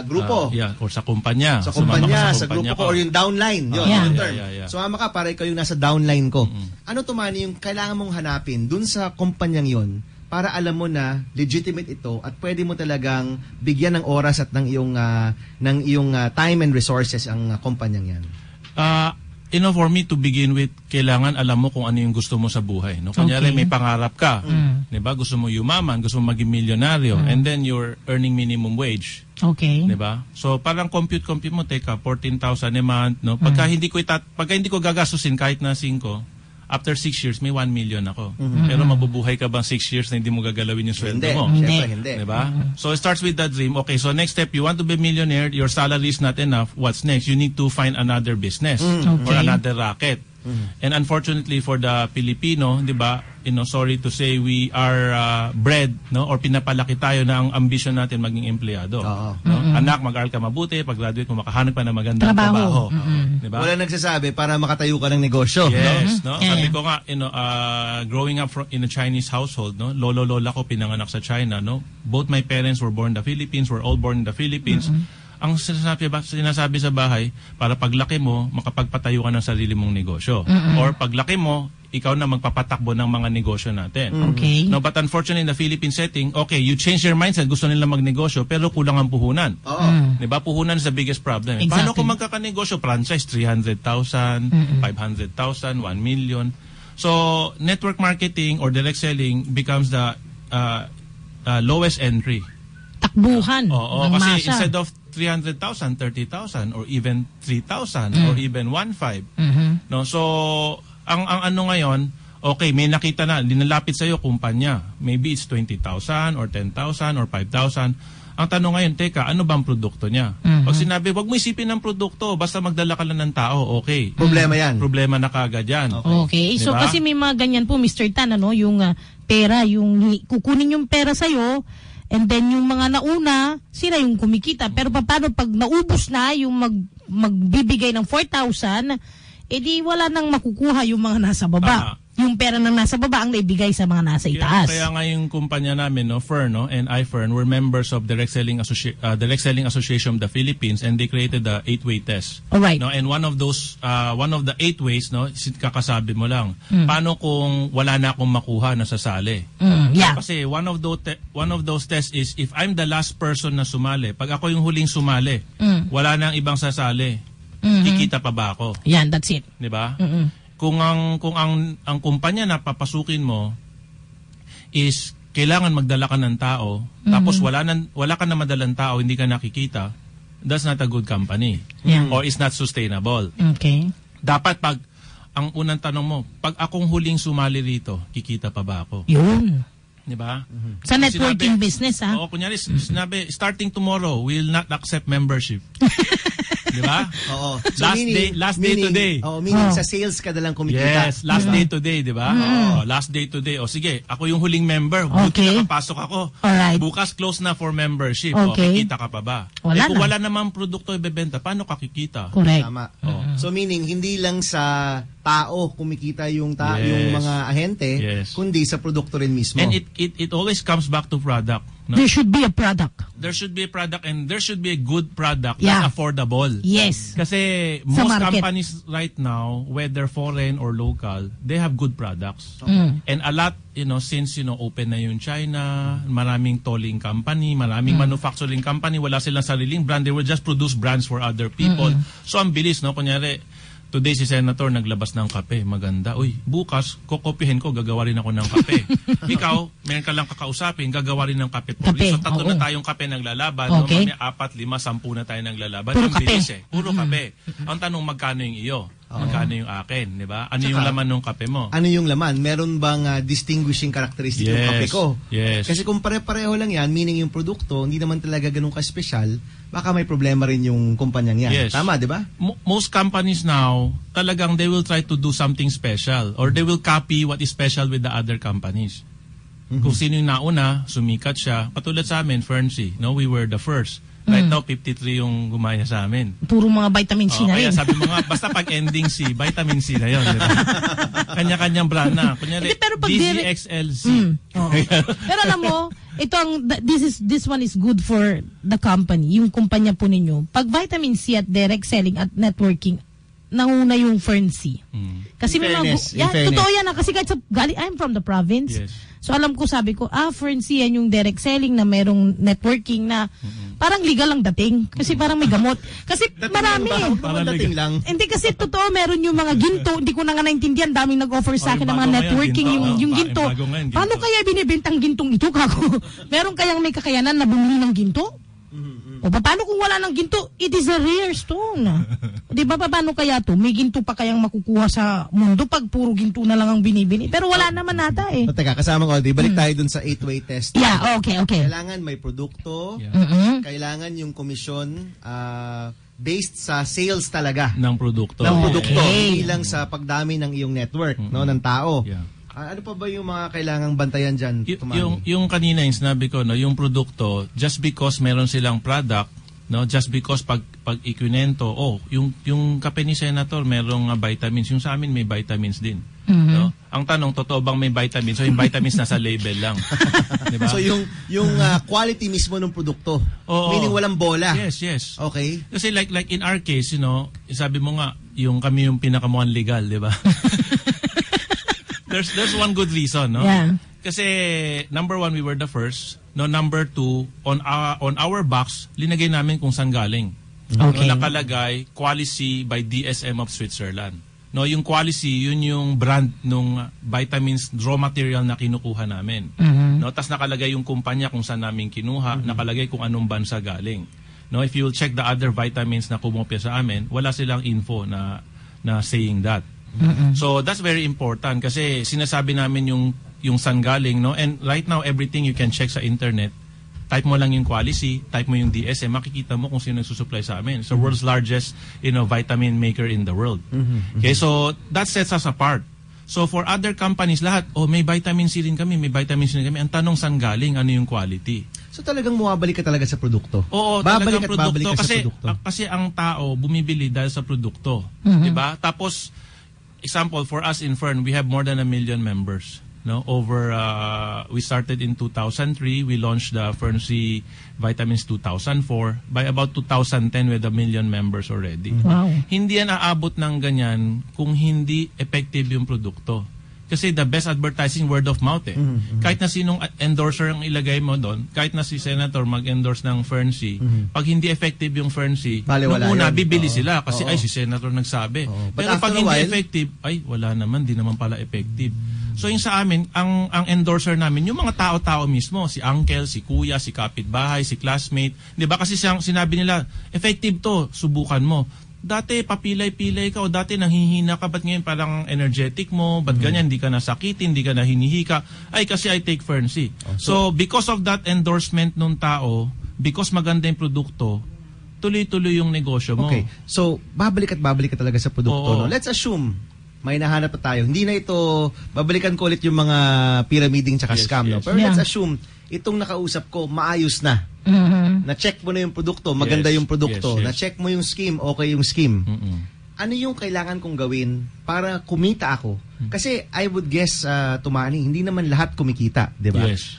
grupo. Or sa kumpanya. Sa kumpanya, sa grupo ko, or yung downline. Yun, yung term. Sumama ka para ikaw yung nasa downline ko. Ano tumani yung kailangan mong hanapin dun sa kumpanyang yun para alam mo na legitimate ito at pwede mo talagang bigyan ng oras at ng iyong time and resources ang kumpanyang yan? For me to begin with, kailangan alam mo kung ano yung gusto mo sa buhay. No? Kunyari, may pangarap ka. Diba? Gusto mo yumaman, gusto mo maging milyonaryo, and then you're earning minimum wage. Okay. Diba? So, parang compute mo, teka, 14,000 a month. No? Pagka hindi ko gagastusin kahit na 5, after 6 years, may 1 million ako. Pero mabubuhay ka bang 6 years na hindi mo gagalawin yung sweldo mo? Hindi. Diba? So it starts with that dream. Okay, so next step, you want to be a millionaire, your salary is not enough. What's next? You need to find another business or another racket. And unfortunately for the Filipino, 'di ba? Sorry to say, we are bred, no, or pinapalaki tayo na ang ambition natin maging empleyado. No? Anak, mag-aral ka mabuti, pag-graduate mo makahanap pa ng magandang trabaho. 'Di ba? Wala nagsasabi para makatayo ka ng negosyo. Yes, no? Sabi ko nga, growing up in a Chinese household, no, lolo-lola ko pinanganak sa China, no. Both my parents were born in the Philippines, were all born in the Philippines. Ang sinasabi sa bahay, para paglaki mo, makapagpatayo ka ng sarili mong negosyo. Or paglaki mo, ikaw na magpapatakbo ng mga negosyo natin. Okay. No, but unfortunately, in the Philippine setting, okay, you change your mindset, gusto nila magnegosyo, pero kulang ang puhunan. Diba? Puhunan is the biggest problem. Exactly. Paano kung magkakanegosyo? Franchise, 300,000, 500,000, 1 million. So, network marketing or direct selling becomes the lowest entry. Takbuhan ng kasi masa. instead of 300,000, 30,000 or even 3,000 or even 1.5. No, so ang ano ngayon, okay, may nakita na, linalapit sa iyo kumpanya. Maybe it's 20,000 or 10,000 or 5,000. Ang tanong ngayon, teka, ano bang produkto niya? Pag sinabi, wag mo isipin ng produkto, basta magdala ka lang ng tao, okay. Problema yan. Problema na kagad yan. Okay. So Diba? kasi may mga ganyan po, Mr. Tan, yung pera, yung kukunin yung pera sa'yo, and then yung mga nauna, sila yung kumikita. Pero paano pag naubos na yung magbibigay ng 4,000, edi wala nang makukuha yung mga nasa baba. Yung pera ng nasa baba ang naibigay sa mga nasa itaas. Kaya nga yung kumpanya namin, no, Fern, no, and iFern, we're members of Direct Selling Association of the Philippines, and they created the 8-way test. Alright. No, and one of the 8 ways, no, kakasabi mo lang, paano kung wala na akong makuha na sasali? Yeah. Kasi one of those tests is, if I'm the last person na sumali, pag ako yung huling sumali, wala nang ibang sasali, kikita pa ba ako? Yan, that's it. Di ba? Kung ang kumpanya na papasukin mo is kailangan magdala ka ng tao, tapos wala ka na madalang tao, hindi ka nakikita, that's not a good company. Or it's not sustainable. Okay. Dapat pag ang unang tanong mo, pag akong huling sumali rito, kikita pa ba ako? Yun. Di ba? Sa networking business, ha? Oo, kunyari, sinabi, starting tomorrow, we'll not accept membership. Di ba? Oo. So last day today. Meaning sa sales ka na lang kumikita. Yes, last day today, di ba? Last day today. O sige, ako yung huling member. Buti nakapasok ako. Alright. Bukas close na for membership. Okay. O, kikita ka pa ba? Wala kung na. wala namang produkto ibebenta, paano ka kikita? Correct. Tama. So meaning, hindi lang sa tao kumikita yung Yes. mga ahente, Yes. kundi sa produkto rin mismo. And it always comes back to product. No? There should be a product. There should be a product, and there should be a good product Yeah. that's affordable. Yes. Kasi Sa most market. companies right now, whether foreign or local, they have good products. And a lot, since open na yung China, maraming tolling company, maraming manufacturing company, wala silang sariling brand, they will just produce brands for other people. So ang bilis, no? Kunyari, today si Senator naglabas ng kape, maganda. Uy, bukas, kokopihin ko, gagawa rin ako ng kape. Ikaw, meron ka lang kakausapin, gagawa rin ng kape. So, 3 na tayong kape naglalaban. Okay. No? 4, 5, 10 na tayo naglalaban. Puro Ang bilis kape. Puro kape. Ang tanong, magkano yung iyo? Magkano yung akin, di ba? Ano Tsaka, yung laman ng kape mo? Ano yung laman? Meron bang distinguishing characteristic yung kape ko? Yes. Kasi kung pare-pareho lang yan, meaning yung produkto, hindi naman talaga ganun ka-special, baka may problema rin yung kumpanyang yan. Yes. Tama, di ba? Most companies now, talagang they will try to do something special or they will copy what is special with the other companies. Kung sino yung nauna, sumikat siya. Patulad sa amin, Fernsey, no, we were the first. Right now, 53 yung gumaya sa amin. Puro mga vitamin C na rin. Kaya sabi mo nga, basta pag ending C, vitamin C na yun. Diba? Kanya-kanyang brand na. Kunyari, Hindi, pero pag DZXLC. Pero alam mo, this one is good for the company, yung kumpanya po ninyo. Pag vitamin C at direct selling at networking, nanguna yung Fernsey. Kasi may mga totoo yan kasi kahit I'm from the province. Yes. So alam ko, sabi ko, Fernsey yan yung direct selling na merong networking na parang legal lang dating. Kasi parang may gamot. Kasi marami Parang dating lang. Hindi kasi totoo, meron yung mga ginto. Hindi ko na nga naintindihan. Daming nag-offer sa akin ng mga networking. Yung ginto. Paano kaya binibentang gintong ito, kako? Meron kayang may kakayanan na bumili ng ginto? O paano kung wala ng ginto? It is a rare stone. Di ba paano kaya to? May ginto pa kayang makukuha sa mundo pag puro ginto na lang ang binibili. Pero wala naman nata eh. Teka, kasama ko, balik tayo dun sa 8-way test. Yeah, okay. Kailangan may produkto, kailangan yung komisyon based sa sales talaga ng produkto. Hindi lang sa pagdami ng iyong network, no, ng tao. Yeah. Ano pa ba yung mga kailangang bantayan dyan? Yung kanina yung sinabi ko, no, yung produkto, just because meron silang product, no, just because pag ikwinento, yung kape ni Senator merong vitamins, yung sa amin may vitamins din. No? Ang tanong, totoo bang may vitamins? So yung vitamins nasa label lang. Diba? So yung quality mismo ng produkto, meaning walang bola. Yes. Okay. Kasi like in our case, sabi mo nga, kami yung pinakamukhang legal, di ba? There's one good reason, no? Yeah. Kasi number one, we were the first. No, number two, on our box, linagay namin kung saan galing. Okay. No, nakalagay Quali-C by DSM of Switzerland. No, yung Quali-C, yun yung brand nung vitamins raw material na kinukuha namin. No, tas nakalagay yung kumpanya kung saan namin kinuha, nakalagay kung anong bansa galing. No, if you'll check the other vitamins na kumopya sa amin, wala silang info na saying that. So that's very important kasi sinasabi namin yung saan galing, no? And right now everything you can check sa internet. Type mo lang yung Quali-C, type mo yung DSM, makikita mo kung sino nagsusupply sa amin. So world's largest, vitamin maker in the world. Okay, so that sets us apart. So for other companies lahat, may vitamin C rin kami, may vitamin C rin kami. Ang tanong saan galing, ano yung quality? So talagang mawabalik ka talaga sa produkto. Oo, babalik talagang produkto ka sa produkto. Kasi ang tao bumibili dahil sa produkto, 'di ba? Tapos example, for us in Fern, we have more than 1 million members. No, we started in 2003. We launched the Fernsey Vitamins 2004. By about 2010, we had 1 million members already. Wow. Hindi yan aabot ng ganyan kung hindi effective yung produkto. Kasi the best advertising, word of mouth eh. Kahit na sinong endorser ang ilagay mo doon, kahit na si Senator mag-endorse ng Fernsey, pag hindi effective yung Fernsey, nung una bibili sila kasi si Senator nagsabi. Pero pag hindi effective, wala naman, di naman pala effective. So yung sa amin, ang endorser namin, yung mga tao-tao mismo, si uncle, si kuya, si kapitbahay, si classmate, di ba kasi sinabi nila, effective to, subukan mo. Dati papilay-pilay ka o dati nanghihina ka, ba't ngayon parang energetic mo, ba't ganyan, hindi ka nasakitin, hindi ka na hinihika, kasi I take Fernsey. So because of that endorsement nung tao, because maganda yung produkto, tuloy-tuloy yung negosyo mo. Okay, so babalik ka talaga sa produkto. No? Let's assume, may nahanap na tayo. Hindi na ito, babalikan ko ulit yung mga pyramiding tsaka scam. No? Pero let's assume, itong nakausap ko, maayos na. Na-check mo na yung produkto, maganda yung produkto. Na-check mo yung scheme, okay yung scheme. Ano yung kailangan kong gawin para kumita ako? Kasi I would guess, Tumani, hindi naman lahat kumikita, di ba? Yes.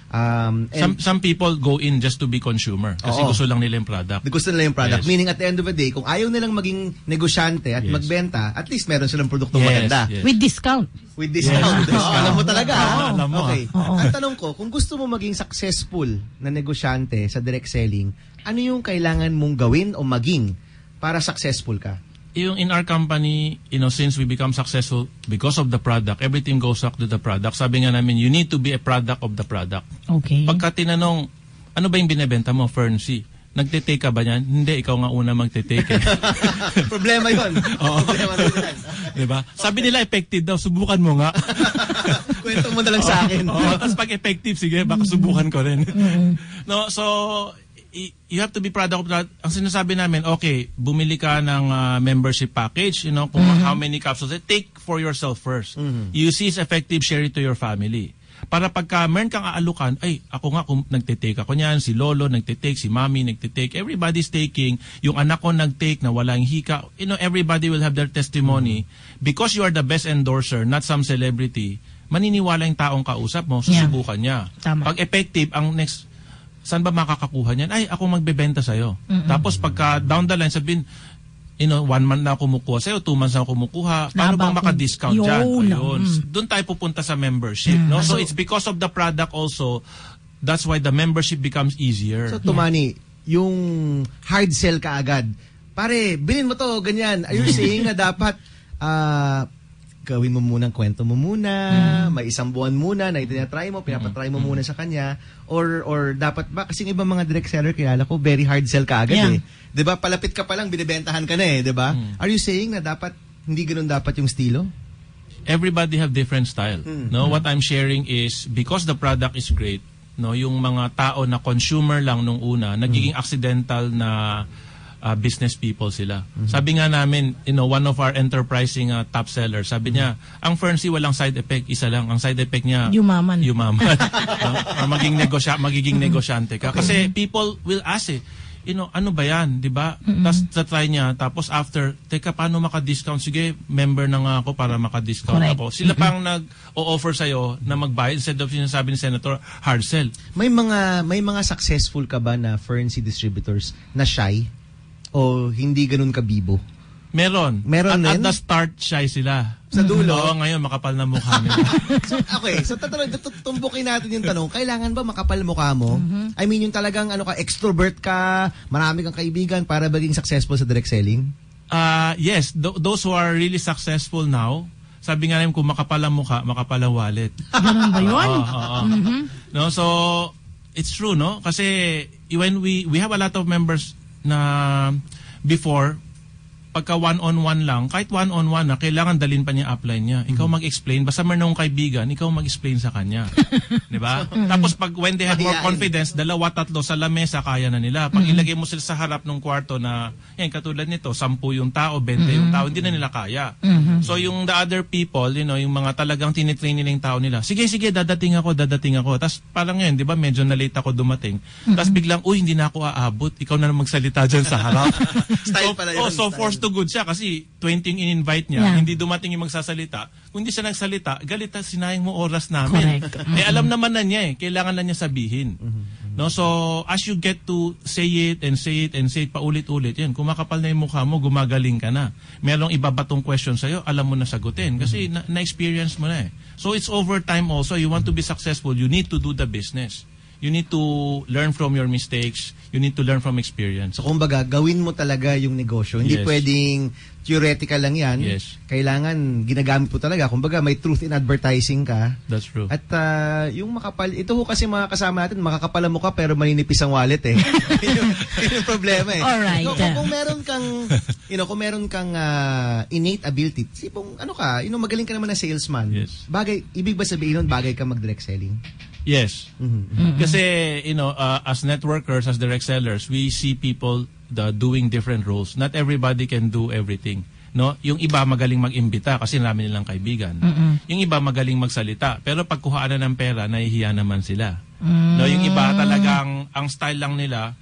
Some people go in just to be consumer kasi gusto lang nila yung product. Gusto nila yung product. Meaning at the end of the day, kung ayaw nilang maging negosyante at magbenta, at least meron silang produktong maganda. With discount. With discount. Alam mo talaga. Alam mo. Okay. Ang tanong ko, kung gusto mo maging successful na negosyante sa direct selling, ano yung kailangan mong gawin o maging para successful ka? Yung in our company, since we become successful because of the product, everything goes up to the product. Sabi nga namin, you need to be a product of the product. Okay. Pagka tinanong, ano ba yung binibenta mo, Fernsey? nagte-take ka ba niyan? Hindi, ikaw nga una magte-take. Problema yun. Oo. Problema na yun. Diba? Sabi nila effective daw, subukan mo nga. Kwento mo na lang sa akin. Tapos pag effective, sige, baka subukan ko rin. No, so, you have to be proud of that. Ang sinasabi namin, okay, bumili ka ng membership package, kung how many capsules, take for yourself first. You see it's effective, share it to your family. Para pagka meron kang aalukan, ay, ako nga kung nagtitake ako niyan, si Lolo nagtitake, si Mami nagtitake, everybody's taking, yung anak ko nagtake na walang hika, everybody will have their testimony. Because you are the best endorser, not some celebrity, maniniwala yung taong kausap mo, susubukan niya. Tama. Pag effective, ang next, saan ba makakakuha niyan? Ay, ako magbebenta sa'yo. Tapos pagka down the line, sabihin, 1 month na kumukuha sa'yo, 2 months na kumukuha, paano bang maka-discount dyan? Ayun. Doon tayo pupunta sa membership. No? So it's because of the product also, that's why the membership becomes easier. So Tumani, yung hard sell ka agad, pare, bilhin mo to, ganyan. Are you saying na dapat gawin mo muna, kwento mo muna, may 1 buwan muna na itinatry mo, pinapatry mo muna sa kanya, or dapat ba, kasi ibang mga direct seller, kilala ko, very hard sell ka agad eh. Diba, palapit ka pa lang, binibentahan ka na eh, diba? Are you saying na dapat, hindi ganun dapat yung estilo? Everybody have different style. No, what I'm sharing is, because the product is great, no, yung mga tao na consumer lang nung una, nagiging accidental na business people sila. Sabi nga namin, one of our enterprising top sellers, sabi niya, ang Ferncy walang side effect, isa lang. Ang side effect niya, yumaman. No? Or magiging negosyante ka. Kasi people will ask ano ba yan, di ba? Tapos try niya, tapos after, teka, paano maka-discount? Sige, member na nga ako para maka-discount ako. Sila pang nag-o-offer sa'yo na magbayad instead of sinasabi ni Senator, hard sell. May mga successful ka ba na Ferncy distributors na shy? O hindi ganun kabibo? Meron din? At the start, shy sila. Sa dulo? Oo, ngayon makapal na mukha nila. So tumbukin natin yung tanong, kailangan ba makapal mukha mo? I mean, yung talagang extrovert ka, marami kang kaibigan para maging successful sa direct selling? Yes, those who are really successful now, sabi nga namin kung makapal ang mukha, makapal ang wallet. Ganun ba yun? No, so, it's true, no? Kasi when we have a lot of members na before, pagka one-on-one lang, kahit one-on-one na, kailangan dalhin pa niya upline niya. Ikaw mag-explain. Basta meron akong kaibigan, ikaw mag-explain sa kanya. Diba? Tapos when they have more confidence, 2-3 sa lamesa, kaya na nila. Pag ilagay mo sila sa harap ng kwarto na, katulad nito, 10 yung tao, 20 yung tao, hindi na nila kaya. So yung the other people, yung mga talagang tinitrain nila yung tao nila, sige, dadating ako. Tapos parang ngayon, diba, medyo na-late ako dumating. Tapos biglang, hindi na ako aabot. Ikaw na magsalita dyan sa harap. Style pala yun. So forced to good siya kasi 20 yung in-invite niya, hindi dumating yung magsasalita. Kung hindi siya nagsalita, galita, sinayang mo oras namin. Alam naman na niya kailangan na niya sabihin. No, so as you get to say it paulit-ulit, yan, kung makapal na yung mukha mo, gumagaling ka na. Merong ibabatong question sa'yo, alam mo na sagutin kasi na-experience mo na So it's over time also. You want to be successful, you need to do the business. You need to learn from your mistakes. You need to learn from experience. So kumbaga, gawin mo talaga yung negosyo. Hindi pwedeng theoretical lang yan. Kailangan ginagamit mo talaga. Kumbaga, may truth in advertising ka. That's true. At yung makapal, ito kasi mga kasama natin, makakapal ang mukha pero maninipis ang wallet yun yung problema Alright. Kung meron kang innate ability, sipong magaling ka naman na salesman. Ibig ba sabihin nun, bagay ka mag-direct selling? Yes. Kasi, as networkers, as direct sellers, we see people doing different roles. Not everybody can do everything. No? Yung iba magaling mag-imbita kasi marami nilang kaibigan. Yung iba magaling magsalita. Pero pagkuhaan na ng pera, nahihiya naman sila. No? Yung iba talagang, ang style lang nila,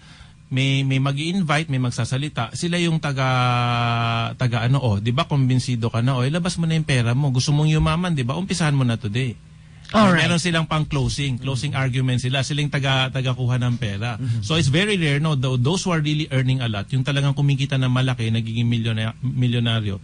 may mag-i-invite, may magsasalita. Sila yung di ba, kumbinsido ka na, labas mo na yung pera mo. Gusto mong yumaman, di ba? Umpisahan mo na today. Meron silang pang closing argument sila yung taga-kuha ng pera. So it's very rare, no, those who are really earning a lot, yung talagang kumikita ng malaki, nagiging milyonaryo,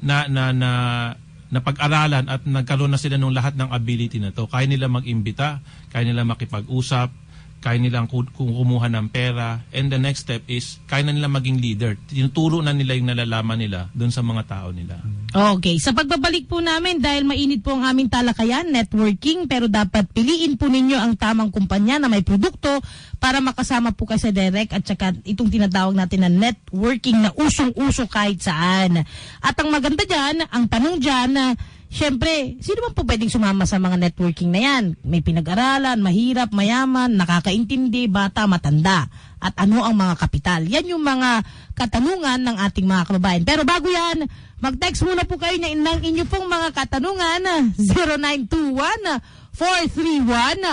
na pag-aralan at nagkaroon na sila ng lahat ng ability na to. Kaya nila mag-imbita, kaya nila makipag-usap, kaya nilang kumuha ng pera, and the next step is kaya na nila maging leader. Tinuturo na nila yung nalalaman nila doon sa mga tao nila. Okay, sa pagbabalik po namin, dahil mainit po ang aming talakayan, networking, pero dapat piliin po ninyo ang tamang kumpanya na may produkto para makasama po kayo sa direct at saka itong tinatawag natin na networking na usong-uso kahit saan. At ang maganda dyan, ang tanong dyan, siyempre, sino man po pwedeng sumama sa mga networking na yan? May pinag-aralan, mahirap, mayaman, nakakaintindi, bata, matanda. At ano ang mga kapital? Yan yung mga katanungan ng ating mga kababayan. Pero bago yan, mag-text muna po kayo ng inyo pong mga katanungan.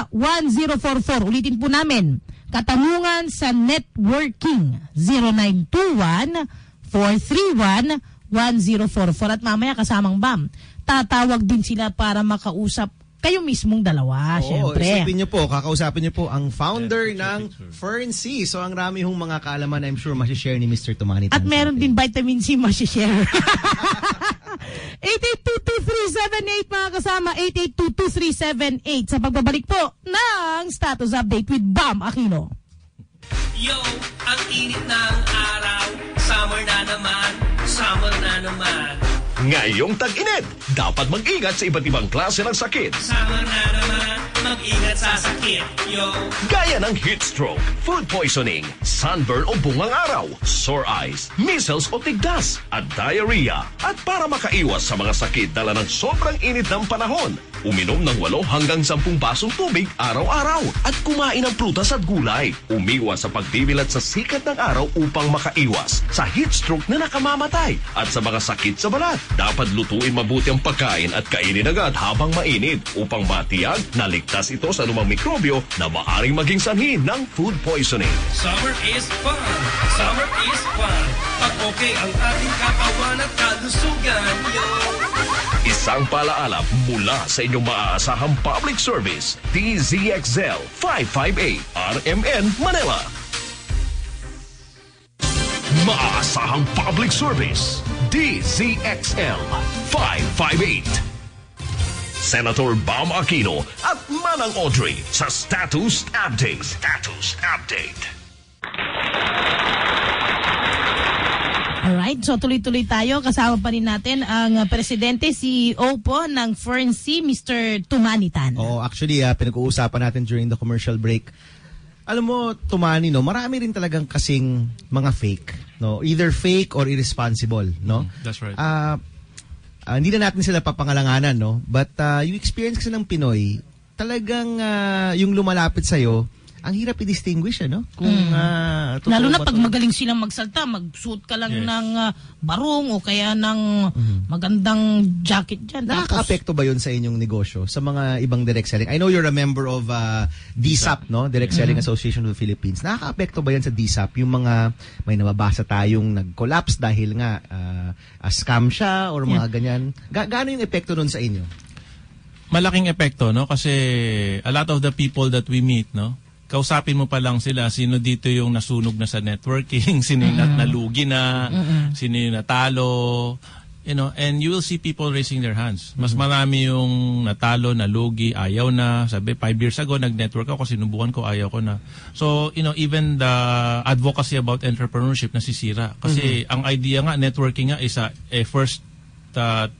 0921-431-1044. Ulitin po namin. Katanungan sa networking. 0921-431-1044. At mamaya kasamang BAM. Tatawag din sila para makausap kayo mismong dalawa, syempre. Isipin nyo po, kakausapin nyo po ang founder ng Fern C. So, ang rami hong mga kaalaman I'm sure masishare ni Mr. Tumanitan. At meron din vitamin C masishare. 8822-378 mga kasama, 8822-378 sa pagbabalik po ng Status Update with Bam Aquino. Yo, ang init ng araw, summer na naman, summer na naman. Ngayong tag-init, dapat mag-ingat sa iba't ibang klase ng sakit. Summer na naman, mag-ingat sa sakit, yo. Gaya ng heat stroke, food poisoning, sunburn o bungang araw, sore eyes, measles o tigdas, at diarrhea. At para makaiwas sa mga sakit dala ng sobrang init ng panahon, uminom ng 8 hanggang 10 basong tubig araw-araw at kumain ng prutas at gulay. Umiwas sa pagdidilat sa sikat ng araw upang makaiwas sa heat stroke na nakamamatay at sa mga sakit sa balat. Dapat lutuin mabuti ang pagkain at kainin agad habang mainit upang matiyag na ligtas ito sa anumang mikrobyo na maaring maging sanhi ng food poisoning. Summer is fun! Summer is fun! Pag okay ang ating katawan at kalusugan, yo! Isang palaala mula sa inyong maaasahang public service, DZXL 558 RMN Manila. Maasahang public service, DZXL 558. Senator Bam Aquino at Manang Audrey sa Status Update. Status Update. Alright, so tuloy-tuloy tayo. Kasama pa rin natin ang Presidente, CEO po ng Fern C, Mr. Tumanitan. Actually, pinag-uusapan natin during the commercial break. Alam mo, Tumani, no, marami rin talagang kasing mga fake, no? Either fake or irresponsible, no? That's right. Hindi na natin sila papangalanganan, no? But yung experience kasi ng Pinoy, talagang yung lumalapit sa'yo, ang hirap i-distinguish, ano? Kung, lalo na pag magaling silang magsalta, mag-suit ka lang ng barong o kaya ng magandang jacket dyan. Nakaka-apekto ba yun sa inyong negosyo, sa mga ibang direct selling? I know you're a member of DSAP, no? Direct Selling Association of the Philippines. Nakaka-apekto ba yan sa DSAP? Yung mga may nababasa tayong nag-collapse dahil nga scam siya or mga ganyan. Gaano yung epekto nun sa inyo? Malaking epekto, no? Kasi a lot of the people that we meet, no? Kausapin mo pa lang sila, sino dito yung nasunog na sa networking, sino yung nalugi na, sino yung natalo, you know, and you will see people raising their hands. Mas marami yung natalo, nalugi, ayaw na, sabi 5 years ago nag-network ako, sinubukan ko, ayaw ko na. So, you know, even the advocacy about entrepreneurship nasisira. Kasi ang idea nga, networking nga is a first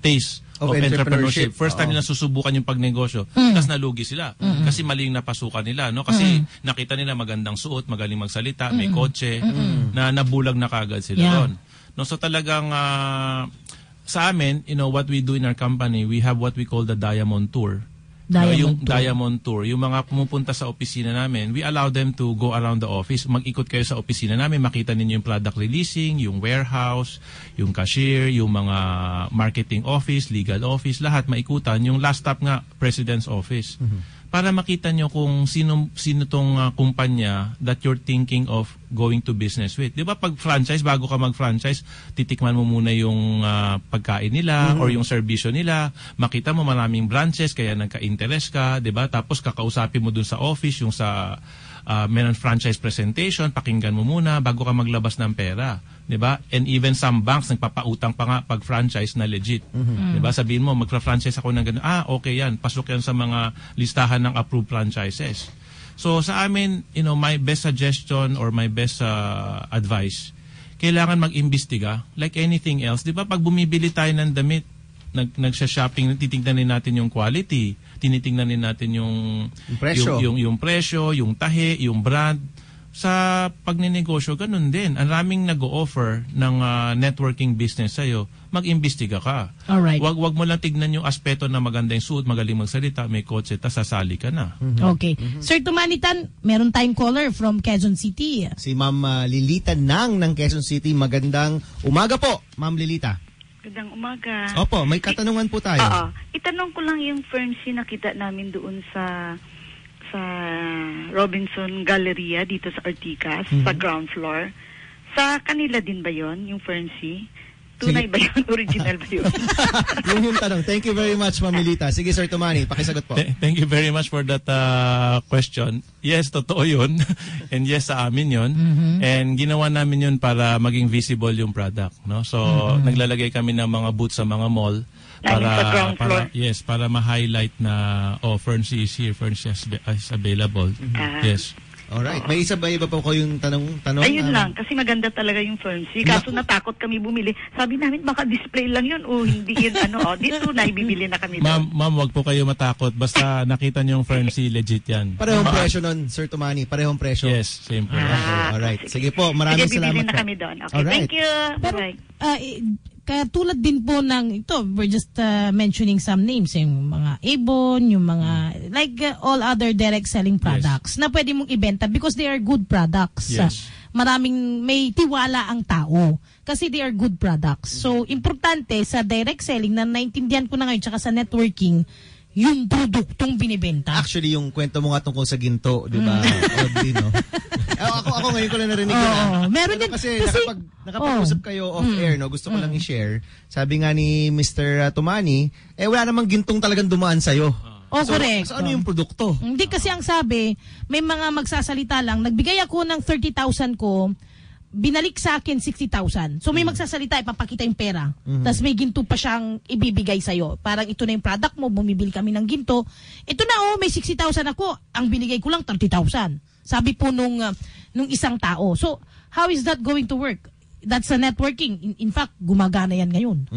taste of entrepreneurship. First time nila susubukan yung pagnegosyo, tapos nalugi sila. Kasi maling napasukan nila, no? Kasi nakita nila magandang suot, magaling magsalita, may kotse, na nabulag na kagad sila ron. No, so talagang sa amin, you know, what we do in our company, we have what we call the Diamond Tour. Diamond Tour. Yung mga pumupunta sa opisina namin, we allow them to go around the office. Mag-ikot kayo sa opisina namin, makita ninyo yung product releasing, yung warehouse, yung cashier, yung mga marketing office, legal office, lahat maikutan. Yung last stop nga, President's Office. Para makita nyo kung sino tong kumpanya that you're thinking of going to business with. Di ba pag franchise, bago ka mag-franchise, titikman mo muna yung pagkain nila or yung serbisyo nila. Makita mo maraming branches, kaya nagka-interest ka, di ba? Tapos kakausapin mo dun sa office, yung sa meron franchise presentation, pakinggan mo muna bago ka maglabas ng pera. Diba? And even some banks nagpapautang pa nga pag franchise na legit. Diba? Sabihin mo, magpa-franchise ako ng ganun. Okay yan. Pasok yan sa mga listahan ng approved franchises. So sa amin, my best suggestion or my best advice, kailangan mag-imbestiga like anything else. 'Di ba pag bumibili tayo ng damit, nagsha-shopping, titingnan natin yung quality, tinitingnan natin yung presyo, yung presyo, yung tahe, yung brand. Sa pagninegosyo, ganun din. Ang raming nag-o-offer ng networking business sa'yo, mag-imbestiga ka. Alright. Wag mo lang tignan yung aspeto na maganda yung suot, magaling magsalita, may kotse, tas sasali ka na. Okay. Sir Tumanitan, meron tayong caller from Quezon City. Si Ma'am Lilita Nang ng Quezon City. Magandang umaga po, Ma'am Lilita. Magandang umaga. Opo, may katanungan po tayo. Oo. Itanong ko lang yung Ferncy nakita namin doon sa Robinson Galleria dito sa Ortigas, sa ground floor. Sa kanila din ba yon yung Ferncy? Tunay ba yun? Original ba yun? Yun yung tanong. Thank you very much, Ma'am Lilita. Sige, Sir Tumani, pakisagot po. Thank you very much for that question. Yes, totoo yun. And yes, sa amin yun. And ginawa namin yun para maging visible yung product. No? So, naglalagay kami ng mga booths sa mga mall para ma-highlight na Ferncy is here, Ferncy is available. Yes. Alright. May isa ba iba po ko yung tanong? Ayun lang, kasi maganda talaga yung Ferncy. Kaso natakot kami bumili. Sabi namin baka display lang yun o hindi yun dito na ibibili na kami doon. Ma'am, wag po kayo matakot. Basta nakita niyo yung Ferncy, legit yan. Parehong presyo nun, Sir Tumani. Parehong presyo. Yes, same po. Alright. Sige po, maraming salamat bibili na po. kami doon. Okay, Alright. thank you. Bye-bye. Katulad din po ng ito, we're just mentioning some names, yung mga Avon, yung mga like all other direct selling products na pwede mong ibenta because they are good products. Yes. Maraming may tiwala ang tao kasi they are good products. So importante sa direct selling na naintindihan ko na ngayon tsaka sa networking, yung produktong binibenta. Actually, yung kwento mo nga tungkol sa ginto, di ba? Oddly, no? Ako ngayon ko lang narinig yun. Meron din. Kasi nakapag-usap kayo off-air, no? Gusto ko lang i-share. Sabi nga ni Mr. Tumani, wala namang gintong talagang dumaan sa'yo. Correct. So ano yung produkto? Hindi kasi ang sabi, may mga magsasalita lang, nagbigay ako ng 30,000 ko, binalik sa akin 60,000. So may magsasalita, ipapakita yung pera. Tapos may ginto pa siyang ibibigay sa'yo. Parang ito na yung product mo, bumibili kami ng ginto. Ito na may 60,000 ako. Ang binigay ko lang 30,000. Sabi po nung isang tao. So how is that going to work? That's a networking. In fact, gumagana yan ngayon.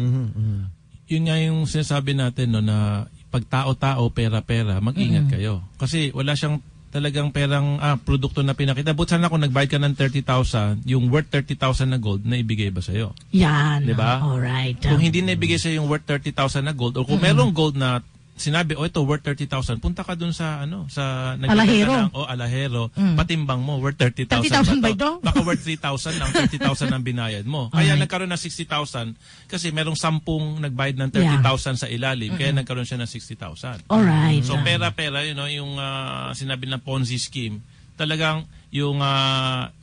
Yun nga yung sinasabi natin na pag tao-tao, pera-pera, mag-ingat kayo. Kasi wala siyang talagang perang produkto na pinakita. But sana kung nagbayad ka ng 30,000, yung worth 30,000 na gold na ibigay ba sa'yo? Yan. Diba? Alright. Kung hindi na ibigay sa'yo yung worth 30,000 na gold, o kung merong gold na sinabi, ito worth 30,000, punta ka dun sa Alahero. Alahero, patimbang mo, worth 30,000. 30,000 ba ito? Baka worth 3,000 lang, 30,000 ang binayad mo. Kaya nagkaroon ng 60,000 kasi merong 10 nagbayad ng 30,000 sa ilalim, kaya nagkaroon siya ng 60,000. Alright. So pera-pera, yung sinabi ng Ponzi scheme, talagang yung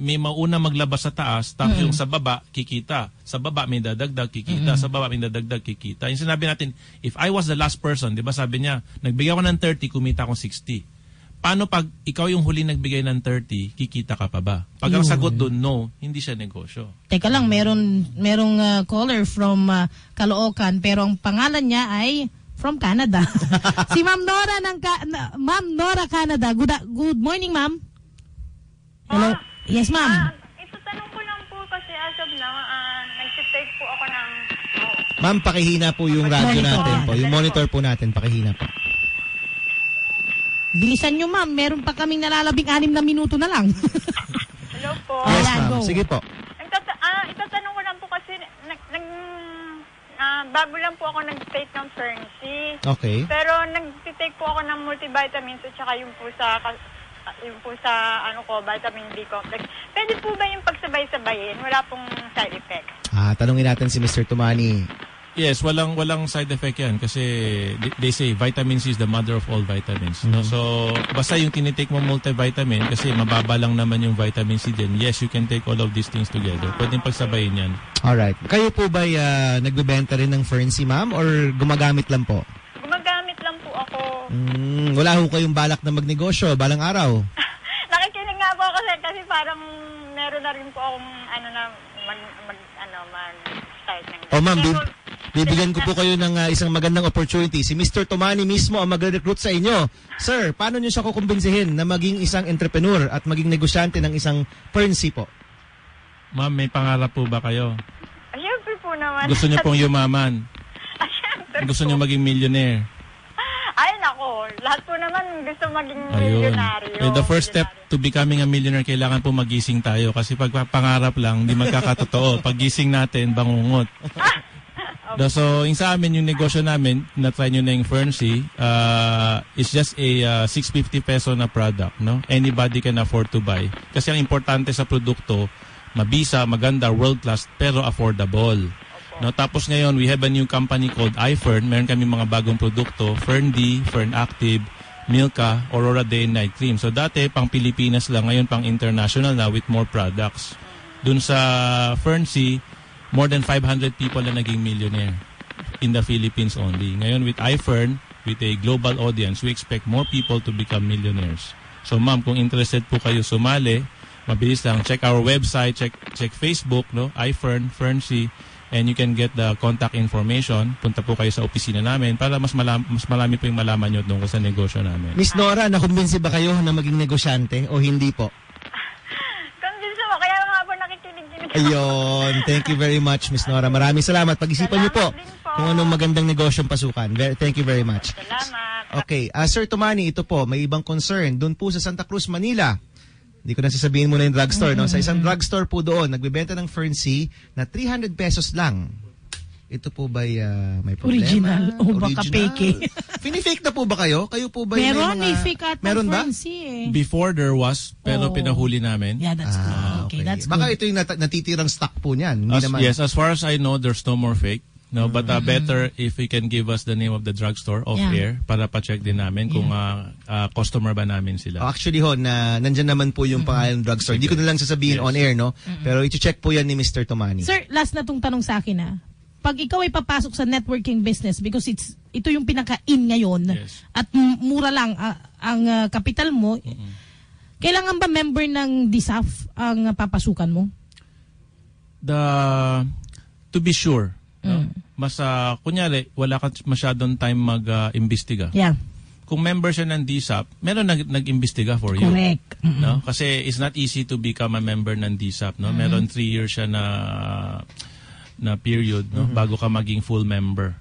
may mauna maglabas sa taas, tapos yung sa baba, kikita. Sa baba, may dadagdag, kikita. Sa baba, may dadagdag, kikita. Yung sinabi natin, if I was the last person, di ba sabi niya, nagbigay ako ng 30, kumita akong 60. Paano pag ikaw yung huli nagbigay ng 30, kikita ka pa ba? Pag ang sagot doon, no, hindi siya negosyo. Teka lang, merong caller from Caloocan, pero ang pangalan niya ay from Canada. Si Ma'am Nora Ma'am Nora Canada. Good morning, ma'am. Hello? Yes, ma'am. Itatanong ko lang po kasi as of now, nag-take po ako ng... Ma'am, pakihina po yung radyo natin po. Yung monitor po natin, pakihina po. Bilisan nyo, ma'am. Meron pa kaming nalalabing 6 na minuto na lang. Hello po. Yes, ma'am. Sige po. Itatanong ko lang po kasi bago lang po ako nag-take ng Ferncy. Okay. Pero nag-take po ako ng multivitamins at saka yung po sa vitamin B complex. Pwede po ba yung pagsabay-sabayin? Wala pong side effect. Tanungin natin si Mr. Tumani. Yes, walang side effect yan kasi they say vitamin C is the mother of all vitamins. No? So, basta yung tinitake mo multivitamin kasi mababa lang naman yung vitamin C din. Yes, you can take all of these things together. Pwedeng pagsabayin yan. Alright. Kayo po ba nagbebenta rin ng Ferncy, ma'am? Or gumagamit lang po? Gumagamit lang po ako. Wala ho kayong balak na magnegosyo balang araw? Nakikinig nga po ako kasi parang meron na rin po akong mag-start ng... Ma'am, bibigyan ko po kayo ng isang magandang opportunity. Si Mr. Tomani mismo ang mag-recruit sa inyo. Sir, paano niyo siya kukumbinsihin na maging isang entrepreneur at maging negosyante ng isang Ferncy po? Ma'am, may pangarap po ba kayo? Siyempre po naman. Gusto niyo pong yumaman? Siyempre Gusto niyo maging millionaire? Ay, nako. Lahat po naman gusto maging Ayun. milyonaryo. The first step to becoming a millionaire, kailangan po magising tayo. Kasi pag pangarap lang, hindi magkakatotoo. Pag gising natin, bangungot. So, yung sa amin, yung negosyo namin, na-try nyo na yung Ferncy, it's just a 650 peso na product. No? Anybody can afford to buy. Kasi ang importante sa produkto, mabisa, maganda, world-class, pero affordable. No, tapos ngayon, we have a new company called iFern. Meron kami mga bagong produkto, Fern D, Fern Active, Milka, Aurora Day and Night Cream. So dati, pang Pilipinas lang, ngayon pang international na with more products. Dun sa Ferncy, more than 500 people na naging millionaire in the Philippines only. Ngayon with iFern, with a global audience, we expect more people to become millionaires. So ma'am, kung interested po kayo sumali, mabilis lang, check our website, check Facebook, no, iFern, Ferncy, and you can get the contact information. Punta po kayo sa opisina namin para mas marami po yung malaman nyo tungkol sa negosyo namin. Miss Nora, nakumbinsi ba kayo na maging negosyante o hindi po? Convince mo. Kaya nga po nakikinig. Ayun. Thank you very much, Miss Nora. Maraming salamat. Pag-isipan niyo po kung anong magandang negosyong pasukan. Thank you very much. Salamat. Okay. Sir Tomani, ito po, may ibang concern. Doon po sa Santa Cruz, Manila. Hindi ko na sasabihin muna yung drugstore. No? Sa isang drugstore po doon, nagbebenta ng Ferncy na 300 pesos lang. Ito po ba may problema? Original o baka fake? Fini-fake na po ba kayo? Kayo po ba meron, may mga... fake at meron ba? Ferncy Before there was, pero pinahuli namin. Yeah, that's good. Okay, that's good. Baka ito yung natitirang stock po niyan. Hindi naman... Yes, as far as I know, there's no more fake. No, but better if you can give us the name of the drugstore off air para pa-check din namin kung customer ba namin sila. Actually ho, nandyan naman po yung pangalan ng drugstore. Hindi ko na lang sasabihin on air, no? Pero i-check po yan ni Mr. Tomani. Sir, last na tong tanong sa akin Pag ikaw ay papasok sa networking business because ito yung pinaka-in ngayon at mura lang ang kapital mo, kailangan ba member ng DSAF ang papasukan mo? To be sure. No? Mas, kunyari, wala ka masyadong time mag-imbestiga. Kung member siya ng DSAP, meron nag-imbestiga for you. Correct. No? Kasi it's not easy to become a member ng DSAP. No? Meron 3 years siya na period no? Bago ka maging full member.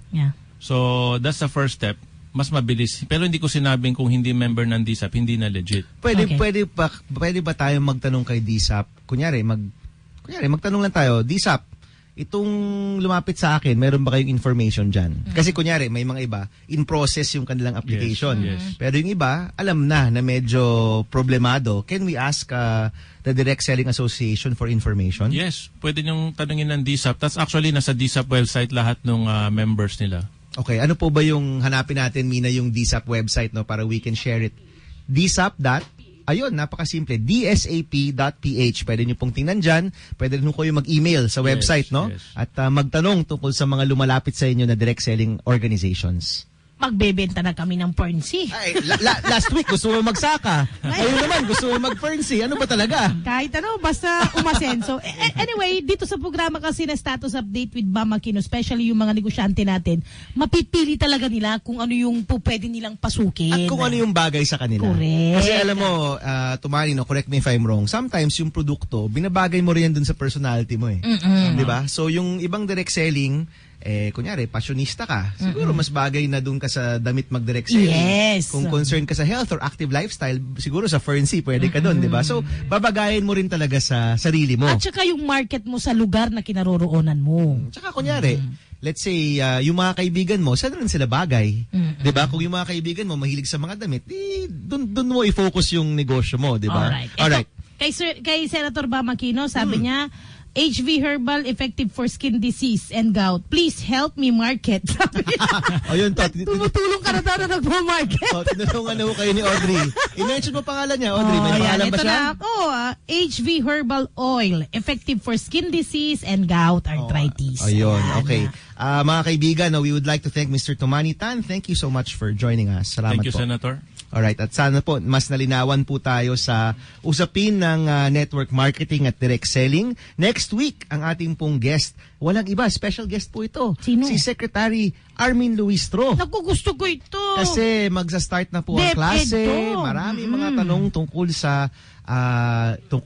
So, that's the first step. Mas mabilis. Pero hindi ko sinabing kung hindi member ng DSAP, hindi na legit. Pwede ba tayo magtanong kay DSAP? Kunyari, magtanong lang tayo, DSAP, itong lumapit sa akin, meron ba kayong information dyan? Kasi kunyari, may mga iba, in process yung kanilang application. Pero yung iba, alam na medyo problemado. Can we ask the Direct Selling Association for information? Yes, pwede niyong tanungin ng DSAP. That's actually nasa DSAP website lahat ng members nila. Okay, ano po ba yung hanapin natin, Mina, yung DSAP website no para we can share it? Ayun, napakasimple. dsap.ph. Pwede nyo pong tingnan dyan. Pwede rin kayo mag-email sa website, no? At magtanong tungkol sa mga lumalapit sa inyo na direct selling organizations. Magbebenta na kami ng Ferncy. Ay, last week gusto mo magsaka. Ayun naman, gusto mo mag-Ferncy. Ano ba talaga? Kahit basta umasenso. Anyway, dito sa programa kasi na status update with Bam Aquino, especially yung mga negosyante natin, mapipili talaga nila kung ano yung pwede nilang pasukin. At kung ano yung bagay sa kanila. Correct. Kasi alam mo, Tumani, correct me if I'm wrong, sometimes yung produkto, binabagay mo rin yan dun sa personality mo eh. Diba? So yung ibang direct selling, kunyari, passionista ka. Siguro mas bagay na doon ka sa damit mag-direct selling. Yes. Kung concerned ka sa health or active lifestyle, siguro sa Ferncy, pwede ka doon, di ba? So, babagayin mo rin talaga sa sarili mo. At saka yung market mo sa lugar na kinaroroonan mo. Tsaka kunyari, let's say, yung mga kaibigan mo, saan rin sila bagay? Di ba? Kung yung mga kaibigan mo mahilig sa mga damit, doon mo i-focus yung negosyo mo, di ba? Alright. Kay Senator Bam Aquino, sabi niya, HV Herbal effective for skin disease and gout. Please help me market. Ayun to. Tumutulong ka na tayo na nagpo-market. Tinulungan na ho kayo ni Audrey. I-mention mo pangalan niya, Audrey. May pangalan ba siya? HV Herbal Oil. Effective for skin disease and gout arthritis. Ayun, okay. Mga kaibigan, we would like to thank Mr. Tomani Tan. Thank you so much for joining us. Salamat po. Thank you, Senator. Alright, at sana po mas nalinawan po tayo sa usapin ng network marketing at direct selling. Next week, ang ating pong guest, walang iba, special guest po ito. Sino? Si Secretary Armin Luistro. Naku, gusto ko ito. Kasi magsa-start na po ang klase. Marami mga tanong tungkol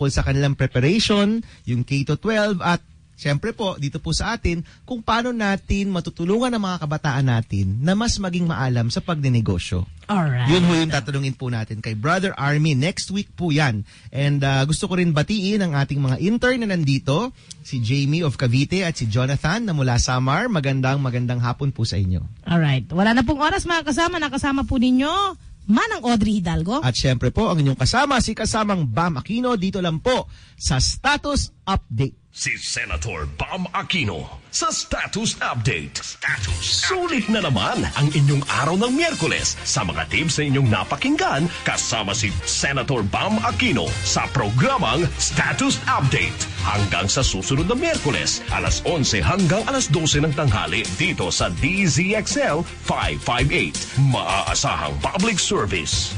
sa kanilang preparation, yung K-12 at siyempre po, dito po sa atin, kung paano natin matutulungan ang mga kabataan natin na mas maging maalam sa pagninegosyo. Alright. Yun po yung tatanungin po natin kay Brother Armin. Next week po yan. And gusto ko rin batiin ang ating mga intern na nandito, si Jamie of Cavite at si Jonathan na mula Samar. Magandang hapon po sa inyo. Alright. Wala na pong oras mga kasama. Nakasama po ninyo Manang Audrey Hidalgo. At syempre po, ang inyong kasama, si kasamang Bam Aquino, dito lang po sa Status Update. Si Senator Bam Aquino sa Status Update. Sulit na naman ang inyong araw ng Miyerkules sa mga tips na inyong napakinggan kasama si Senator Bam Aquino sa programang Status Update. Hanggang sa susunod na Miyerkules, alas 11 hanggang alas 12 ng tanghali dito sa DZXL 558. Maaasahang public service.